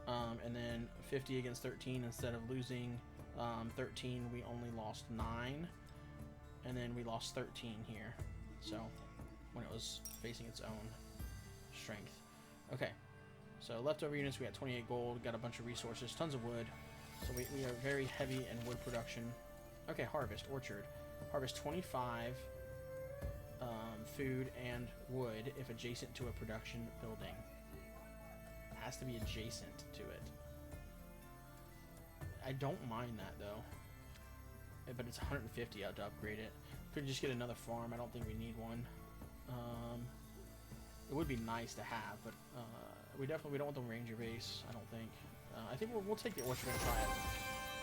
And then 50 against 13. Instead of losing 13, we only lost 9. And then we lost 13 here. So when it was facing its own strength. Okay. So leftover units, we got 28 gold, got a bunch of resources, tons of wood. So we are very heavy in wood production. Okay, harvest, orchard. Harvest 25 food and wood if adjacent to a production building. It has to be adjacent to it. I don't mind that though. But it's 150 out to upgrade it. Could just get another farm. I don't think we need one. It would be nice to have, but we don't want the ranger base. I don't think. I think we'll take the orchard and try it.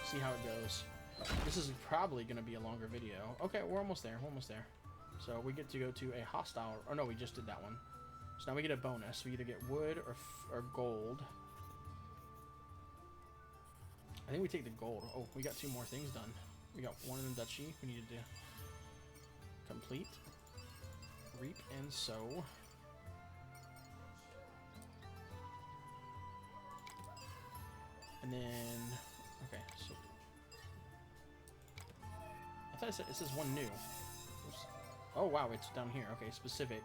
See how it goes. This is probably going to be a longer video. Okay, we're almost there. We're almost there. So we get to go to a hostile. Or no, we just did that one. So now we get a bonus. We either get wood or gold. I think we take the gold. Oh, we got 2 more things done. We got one in the duchy. We needed to complete. Reap and sow. And then, okay, so I thought it says one new. Oops. Oh wow, it's down here. Okay, specific.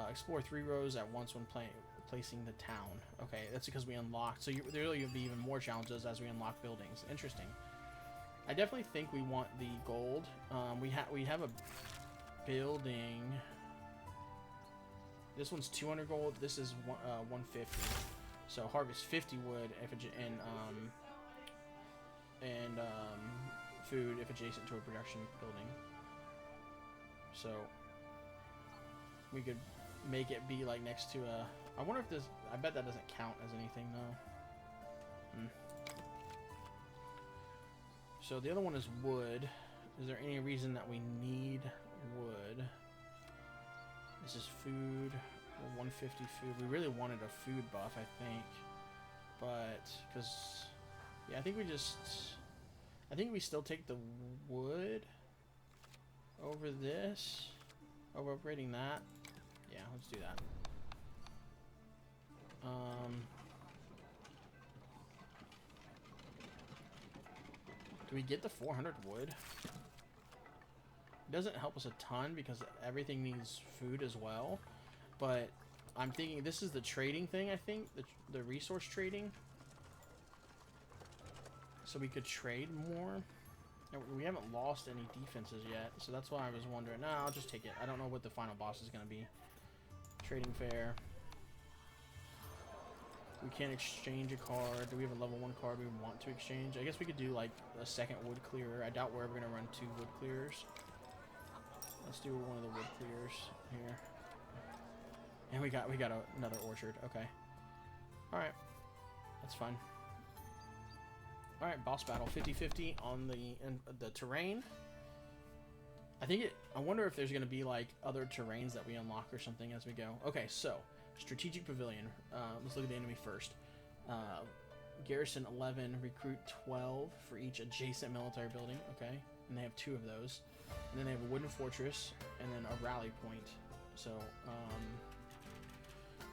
Explore 3 rows at once when placing the town. Okay, that's because we unlocked. So there will be even more challenges as we unlock buildings. Interesting. I definitely think we want the gold. We have a building. This one's 200 gold. This is 150. So harvest 50 wood if and food if adjacent to a production building. So we could make it be like next to a. I wonder if this. I bet that doesn't count as anything though. So the other one is wood. Is there any reason that we need wood? This is food. 150 food. We really wanted a food buff, I think, but because yeah, I think we still take the wood over this, over upgrading that. Yeah, let's do that. Do we get the 400 wood? It doesn't help us a ton because everything needs food as well. But I'm thinking this is the trading thing, I think. The resource trading. So we could trade more. We haven't lost any defenses yet. So that's why I was wondering. Nah, I'll just take it. I don't know what the final boss is going to be. Trading fair. We can't exchange a card. Do we have a level 1 card we want to exchange? I guess we could do like a second wood clearer. I doubt we're ever going to run 2 wood clearers. Let's do one of the wood clearers here. And we got another orchard. Okay. All right. That's fine. All right, boss battle 50-50 on the terrain. I wonder if there's going to be like other terrains that we unlock or something as we go. Okay, so strategic pavilion. Let's look at the enemy first. Garrison 11, recruit 12 for each adjacent military building. Okay, and they have 2 of those. And then they have a wooden fortress and then a rally point. So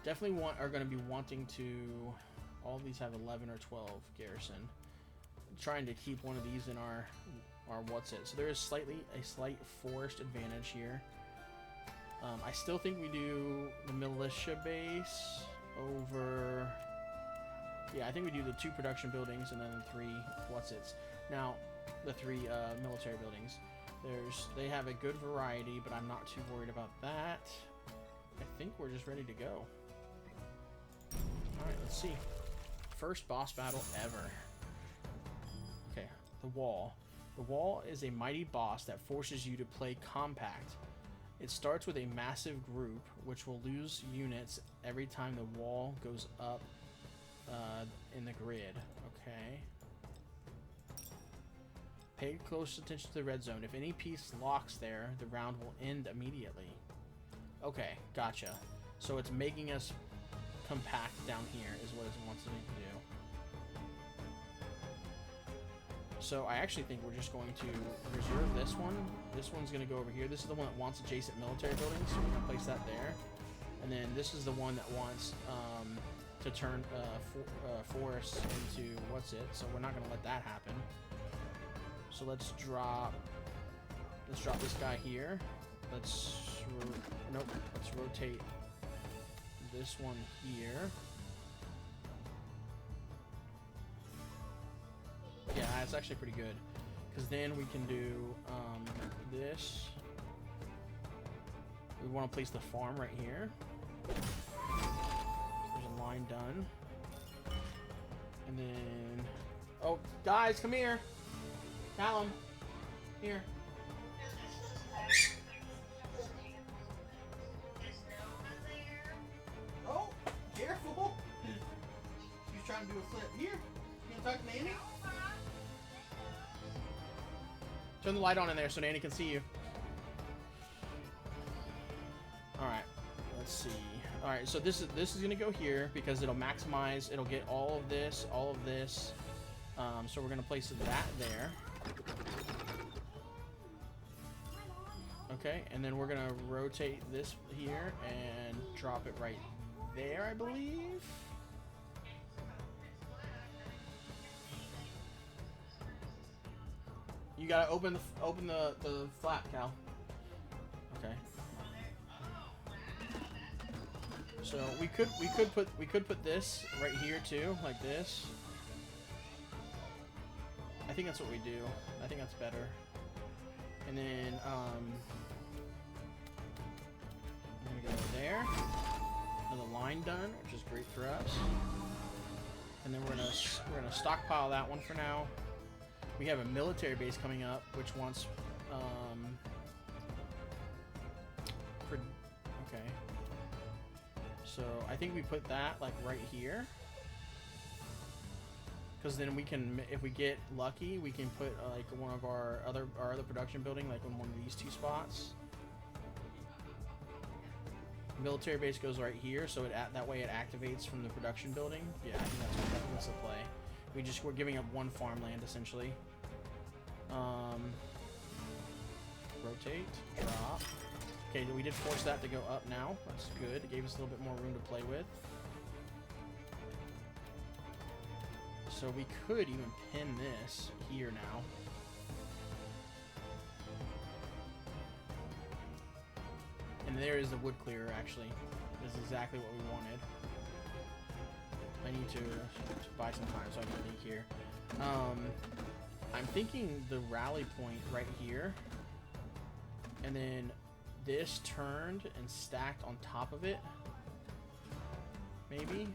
definitely are going to be wanting to. All of these have 11 or 12 garrison. Trying to keep one of these in our what's it. So there is a slight forced advantage here. I still think we do the militia base over. Yeah, I think we do the 2 production buildings and then the 3 what's it's. Now the 3 military buildings. They have a good variety, but I'm not too worried about that. I think we're just ready to go. All right, let's see. First boss battle ever. Okay, the wall. The wall is a mighty boss that forces you to play compact. It starts with a massive group, which will lose units every time the wall goes up in the grid. Okay. Pay close attention to the red zone. If any piece locks there, the round will end immediately. Okay, gotcha. So it's making us compact down here is what it wants to do. So I actually think we're just going to reserve this one. This one's going to go over here. This is the one that wants adjacent military buildings, so we're going to place that there. And then this is the one that wants to turn forests into what's it. So we're not going to let that happen. So let's drop this guy here. Let's rotate this one here. Yeah, it's actually pretty good, because then we can do this. We want to place the farm right here. There's a line done. And then, oh, guys, come here. Callum, here. Oh, careful. She's trying to do a flip. Here, you gonna talk to Nanny? Turn the light on in there so Nanny can see you. Alright, let's see. Alright, so this is gonna go here because it'll maximize, it'll get all of this. So we're gonna place that there. Okay, and then we're gonna rotate this here and drop it right there, I believe. You gotta open the flap, Cal. Okay. So we could put this right here too, like this. I think that's what we do. I think that's better. And then I'm gonna go there. Another line done, which is great for us. And then we're gonna stockpile that one for now. We have a military base coming up, which wants, okay. So I think we put that like right here, because then we can, if we get lucky, we can put like one of our other production building like in one of these two spots. Military base goes right here, so that way it activates from the production building. Yeah, I think that's the play. We're giving up one farmland essentially. Rotate, drop. Okay, we did force that to go up now. That's good. It gave us a little bit more room to play with. So we could even pin this here now. And there is the wood clearer, actually. This is exactly what we wanted. I need to buy some time so I can think here. I'm thinking the rally point right here. And then this turned and stacked on top of it. Maybe?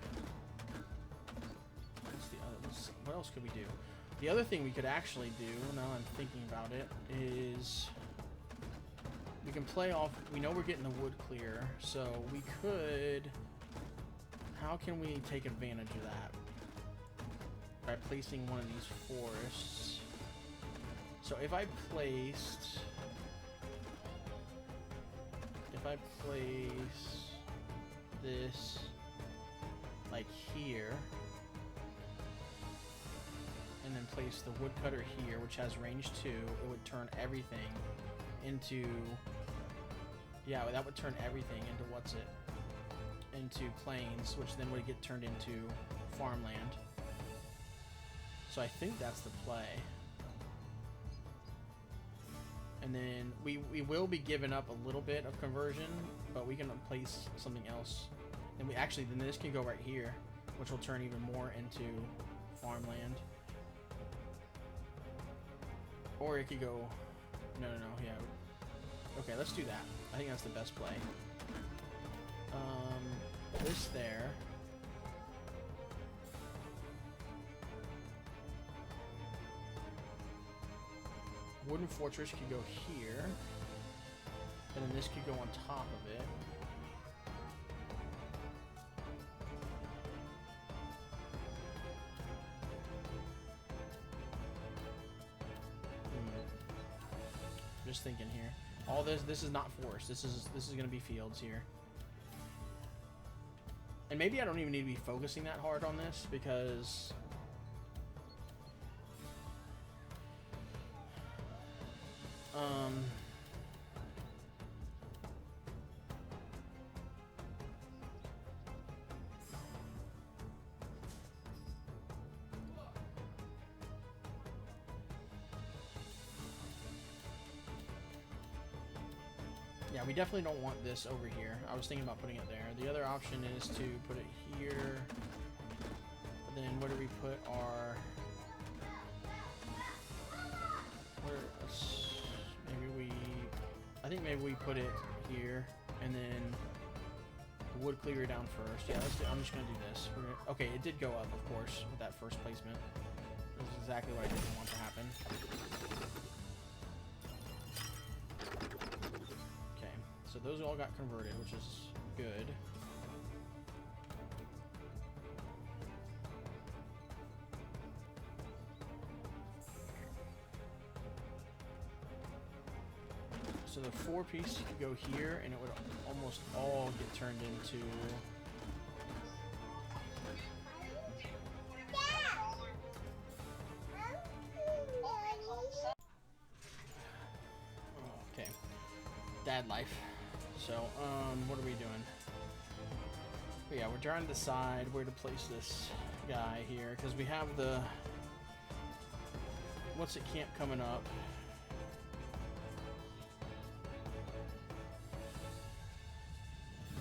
What else could we do? The other thing we could actually do, now I'm thinking about it, is we can play off, we know we're getting the wood clear, so we could, how can we take advantage of that? By placing one of these forests. So if I place this like here, and then place the woodcutter here, which has range 2, it would turn everything into, yeah, that would turn everything into into plains, which then would get turned into farmland. So I think that's the play. And then we will be giving up a little bit of conversion, but we can place something else. And then this can go right here, which will turn even more into farmland. Or it could go, no, yeah. Okay, let's do that. I think that's the best play. This there. Wooden fortress could go here, and then this could go on top of it. just thinking here. All this is not forest. This is gonna be fields here. And maybe I don't even need to be focusing that hard on this because yeah, we definitely don't want this over here. I was thinking about putting it there. The other option is to put it here. But then where do we put our... I think maybe we put it here, and then the wood clearer down first. Yeah, I'm just going to do this. Okay, it did go up, of course, with that first placement. This is exactly what I didn't want to happen. So those all got converted, which is good. So the 4-piece could go here, and it would almost all get turned into... Okay. Dad life. So, what are we doing? But yeah, we're trying to decide where to place this guy here, because we have the what's it camp coming up.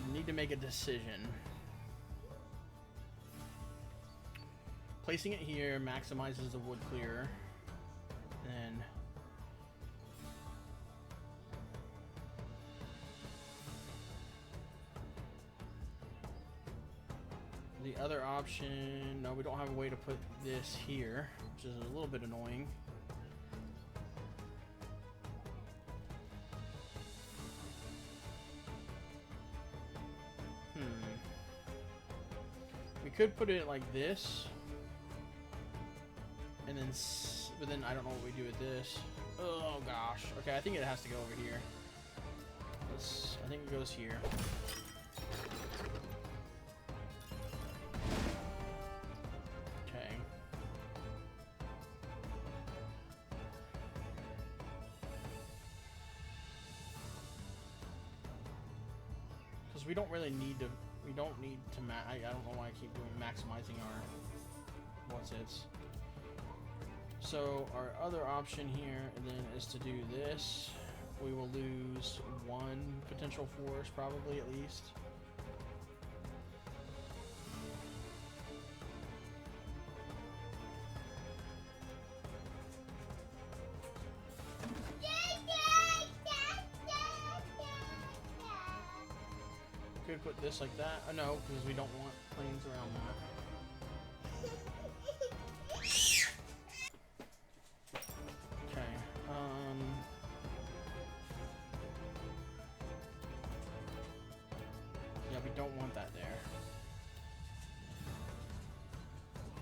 We need to make a decision. Placing it here maximizes the wood clearer, and the other option, no, we don't have a way to put this here, which is a little bit annoying. We could put it like this, and then, but then I don't know what we do with this. Oh gosh. Okay, I think it has to go over here. I think it goes here. We don't really need to. We don't need to. I don't know why I keep doing maximizing our what's-its. So our other option here then is to do this. We will lose 1 potential forest, probably at least. Could put this like that. Oh no, because we don't want planes around that. Okay. Yeah, we don't want that there.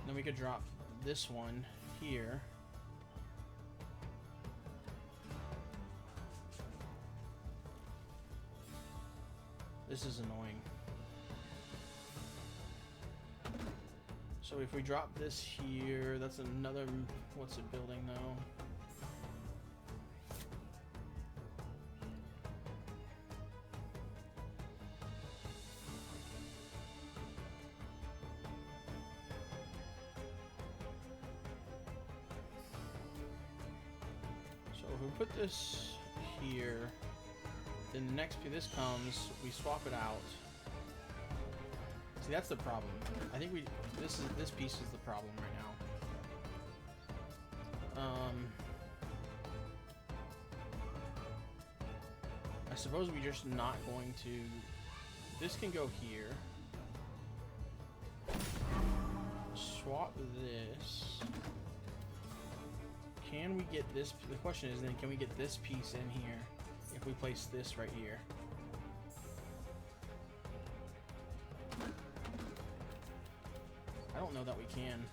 Then we could drop this one here. This is annoying. So if we drop this here, that's another, what's it building though? So if we put this here, then the next this comes, we swap it out. See, that's the problem. I think this piece is the problem right now. I suppose we're just not going to. This can go here. Swap this. Can we get this? The question is then, can we get this piece in here? If we place this right here. I don't know that we can.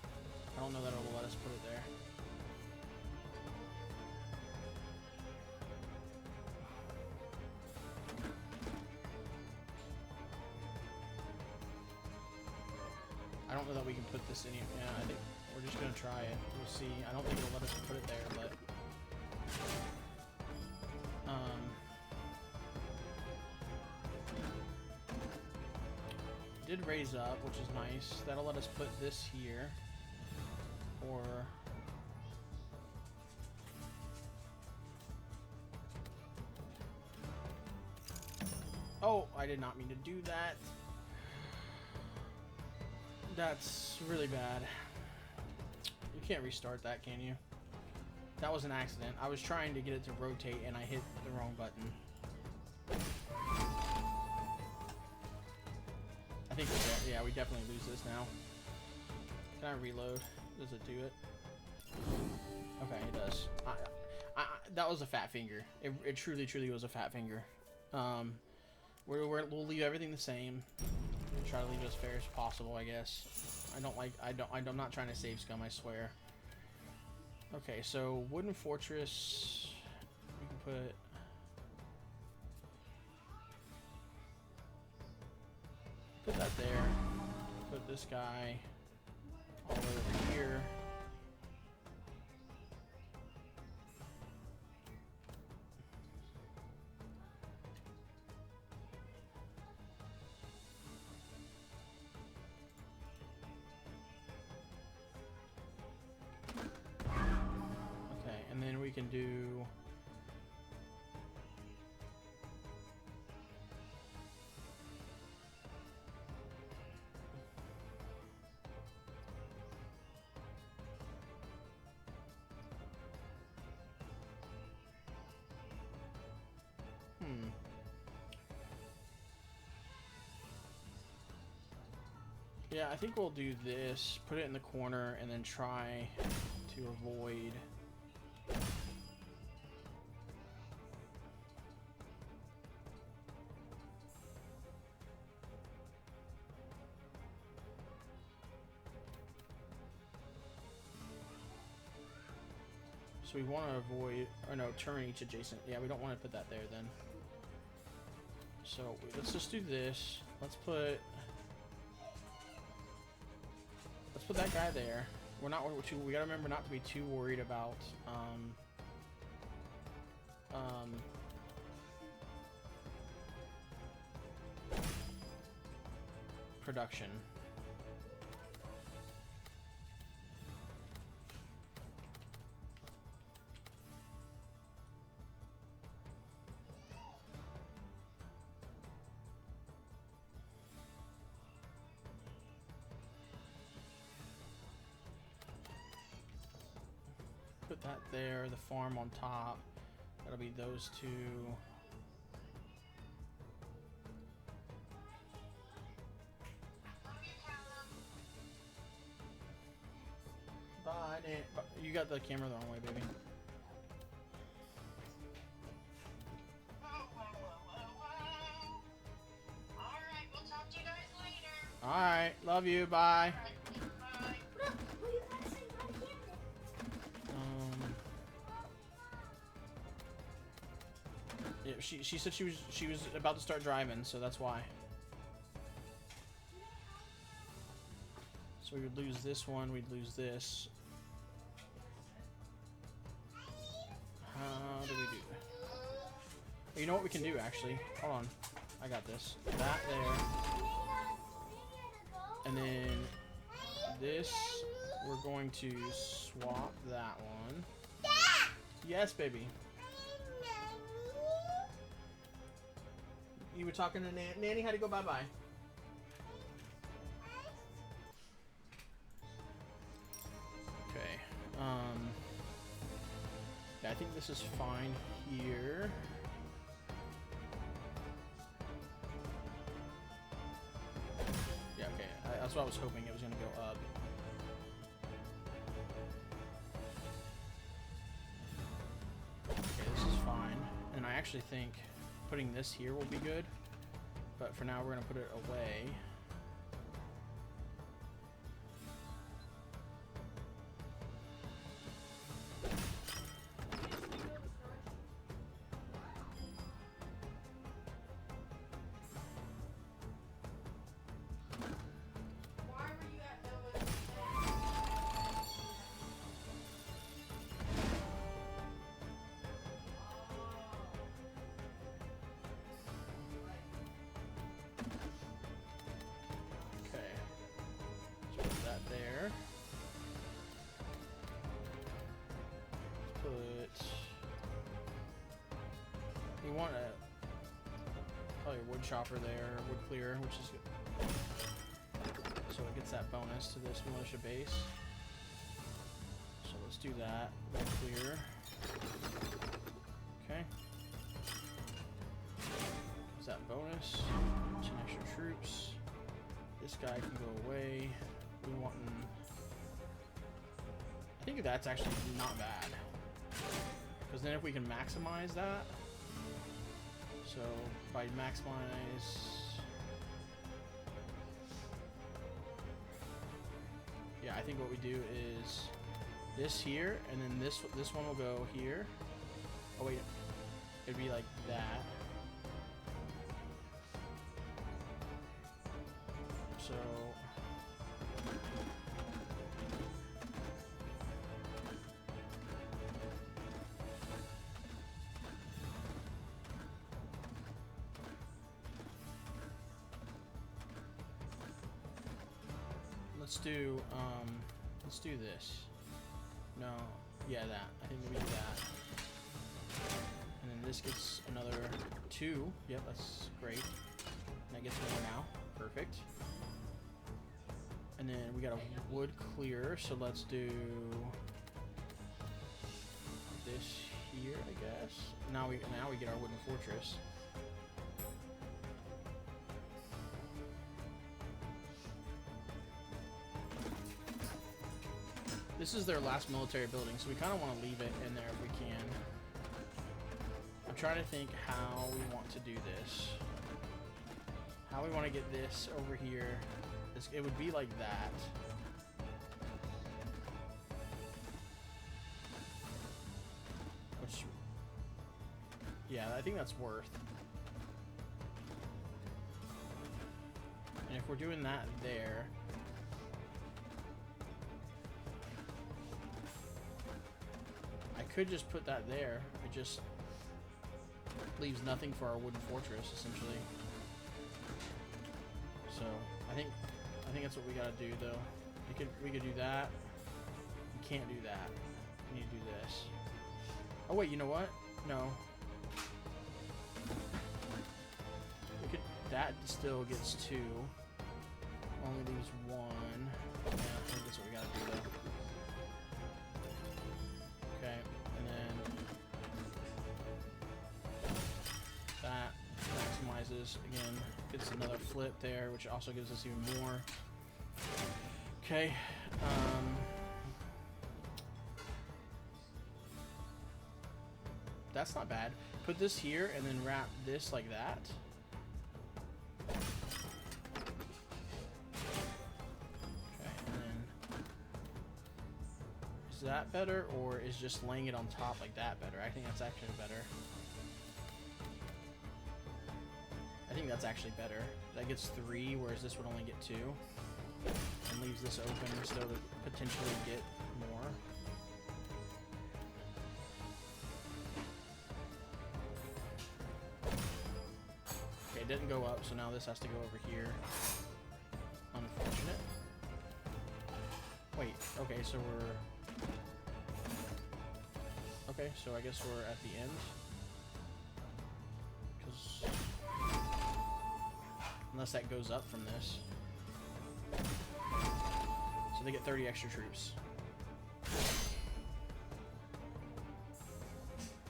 I don't know that it'll let us put it there. don't know that we can put this in here. Yeah, I think we're just gonna try it. We'll see. I don't think it'll let us put it there, but did raise up, which is nice. That'll let us put this here, or oh, I did not mean to do that. That's really bad. You can't restart that, can you? That was an accident. I was trying to get it to rotate and I hit the wrong button. I think we're, yeah, we definitely lose this now. Can I reload? Does it do it? Okay, it does. That was a fat finger. It truly was a fat finger. We'll leave everything the same. Try to leave it as fair as possible, I guess. I'm not trying to save scum, I swear. Okay, so wooden fortress. We can put that there. Put this guy all over here. And then we can do yeah, I think we'll do this, put it in the corner, and then try to avoid so we want to avoid, or no, turn each adjacent. Yeah, we don't want to put that there then. So let's just do this. Let's put that guy there. We gotta remember not to be too worried about production. Put that there, the farm on top. That'll be those two. Bye, Nate. You got the camera the wrong way, baby. Alright, we'll talk to you guys later. Alright, love you, bye. Yeah, she said she was about to start driving, so that's why. So we would lose this one, we'd lose this. How do we do? You know what we can do, actually? Hold on. I got this. That there. And then this, we're going to swap that one. Yes, baby. You were talking to Nanny had to go bye-bye. Okay. Yeah, I think this is fine here. Yeah, okay. That's what I was hoping it was going to go up. Okay, this is fine. And I actually think putting this here will be good, but for now we're going to put it away. Why were you at chopper there, wood clear, which is good. So it gets that bonus to this militia base. So let's do that. Wood clear. Okay. Gives that bonus. 10 extra troops. This guy can go away. We want. I think that's actually not bad. Because then if we can maximize that. So by maximize. Yeah, I think what we do is this here, and then this one will go here. Oh wait, it'd be like that. So let's do this. No, yeah, that. I think we do that. And then this gets another 2. Yep, that's great. And that gets more now. Perfect. And then we got a wood clear, so let's do this here, I guess. Now we get our wooden fortress. This is their last military building, so we kind of want to leave it in there if we can. I'm trying to think how we want to do this. How we want to get this over here. It would be like that. Which, yeah, I think that's worth. And if we're doing that there, I could just put that there. It just leaves nothing for our wooden fortress, essentially. So I think that's what we gotta do, though. We could do that. We can't do that. We need to do this. Oh wait, you know what? No. We could. That still gets 2. Only leaves 1. Yeah, I think that's what we gotta do, though. Okay, and then that maximizes again. Gets another flip there, which also gives us even more. Okay. That's not bad. Put this here and then wrap this like that. Okay, and then is that better, or is just laying it on top like that better? I think that's actually better. I think that's actually better. That gets 3, whereas this would only get 2. And leaves this open so to potentially get more. Okay, it didn't go up, so now this has to go over here. Unfortunate. Wait, okay, so we're... Okay, so I guess we're at the end. Because... Unless that goes up from this. So they get 30 extra troops.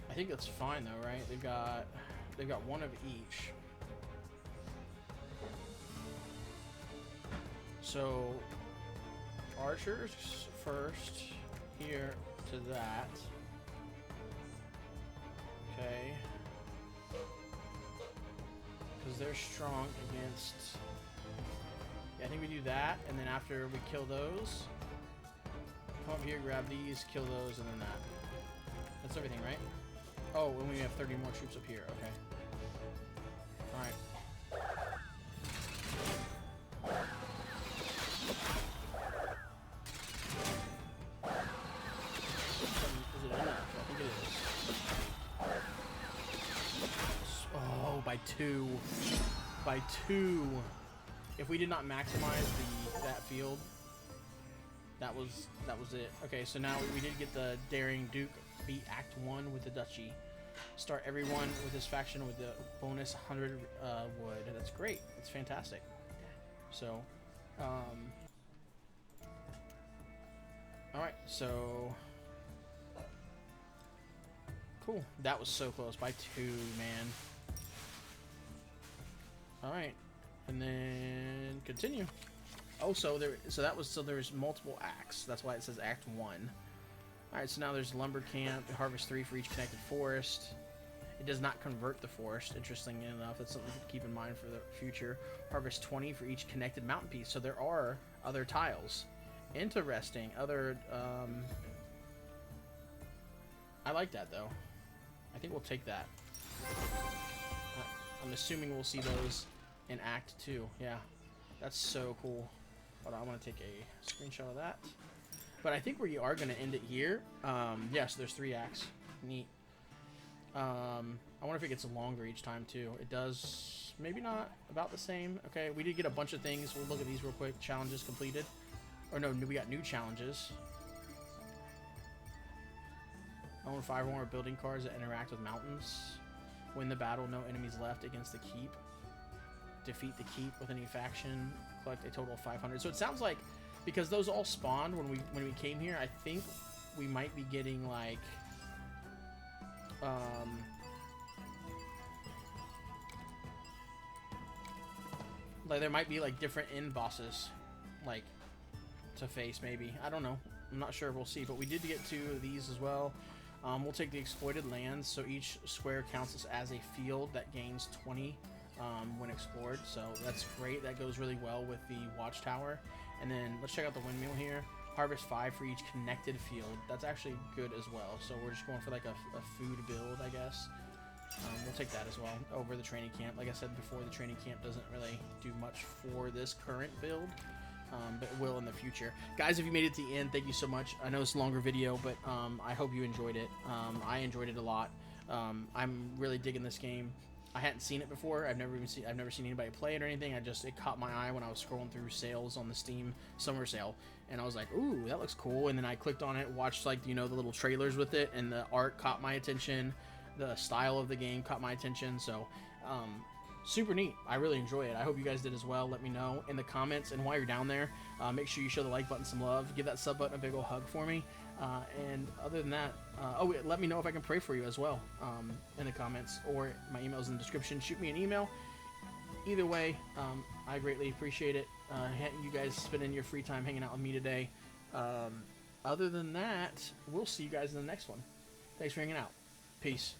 I think that's fine though, right? They've got 1 of each. So archers first here to that. Okay. Because they're strong against... Yeah, I think we do that, and then after we kill those, come up here, grab these, kill those, and then that. That's everything, right? Oh, and we have 30 more troops up here. Okay. Alright. Is it enough? I think it is. Oh, by 2. By 2. If we did not maximize that field, that was it. Okay, so now we did get the Daring Duke beat Act 1 with the Duchy. Start everyone with this faction with the bonus 100 wood. That's great. That's fantastic. So, alright, so... Cool. That was so close. By 2, man. Alright. And then continue. Oh, so there's multiple acts. That's why it says Act 1. Alright, so now there's Lumber Camp, Harvest 3 for each connected forest. It does not convert the forest, interestingly enough. That's something to keep in mind for the future. Harvest 20 for each connected mountain piece. So there are other tiles. Interesting. Other, I like that, though. I think we'll take that. I'm assuming we'll see those in Act 2. Yeah. That's so cool. Hold on, I want to take a screenshot of that. But I think we are going to end it here. Yeah, so there's 3 acts. Neat. I wonder if it gets longer each time, too. It does. Maybe not. About the same. Okay, we did get a bunch of things. We'll look at these real quick. Challenges completed. Or no, we got new challenges. Own 5 or more building cards that interact with mountains. Win the battle, no enemies left against the keep. Defeat the keep with any faction. Collect a total of 500. So it sounds like, because those all spawned when we came here, I think we might be getting like there might be like different end bosses like to face, maybe. I don't know. I'm not sure. We'll see. But we did get 2 of these as well. We'll take the exploited lands, so each square counts as a field that gains 20 when explored. So that's great. That goes really well with the watchtower. And then let's check out the windmill here. Harvest 5 for each connected field. That's actually good as well. So we're just going for like a food build, I guess. We'll take that as well over the training camp. Like I said before, the training camp doesn't really do much for this current build. But it will in the future. Guys, if you made it to the end, thank you so much. I know it's a longer video, but I hope you enjoyed it. I enjoyed it a lot. I'm really digging this game. I hadn't seen it before. I've never seen anybody play it or anything. It caught my eye when I was scrolling through sales on the Steam summer sale, and I was like, ooh, that looks cool. And then I clicked on it, watched like the little trailers with it, and the art caught my attention. The style of the game caught my attention. So super neat. I really enjoy it. I hope you guys did as well. Let me know in the comments, and while you're down there, make sure you show the like button some love. Give that sub button a big ol' hug for me. And other than that, let me know if I can pray for you as well in the comments, or my email's in the description. Shoot me an email. Either way, I greatly appreciate it. You guys spending your free time hanging out with me today. Other than that, we'll see you guys in the next one. Thanks for hanging out. Peace.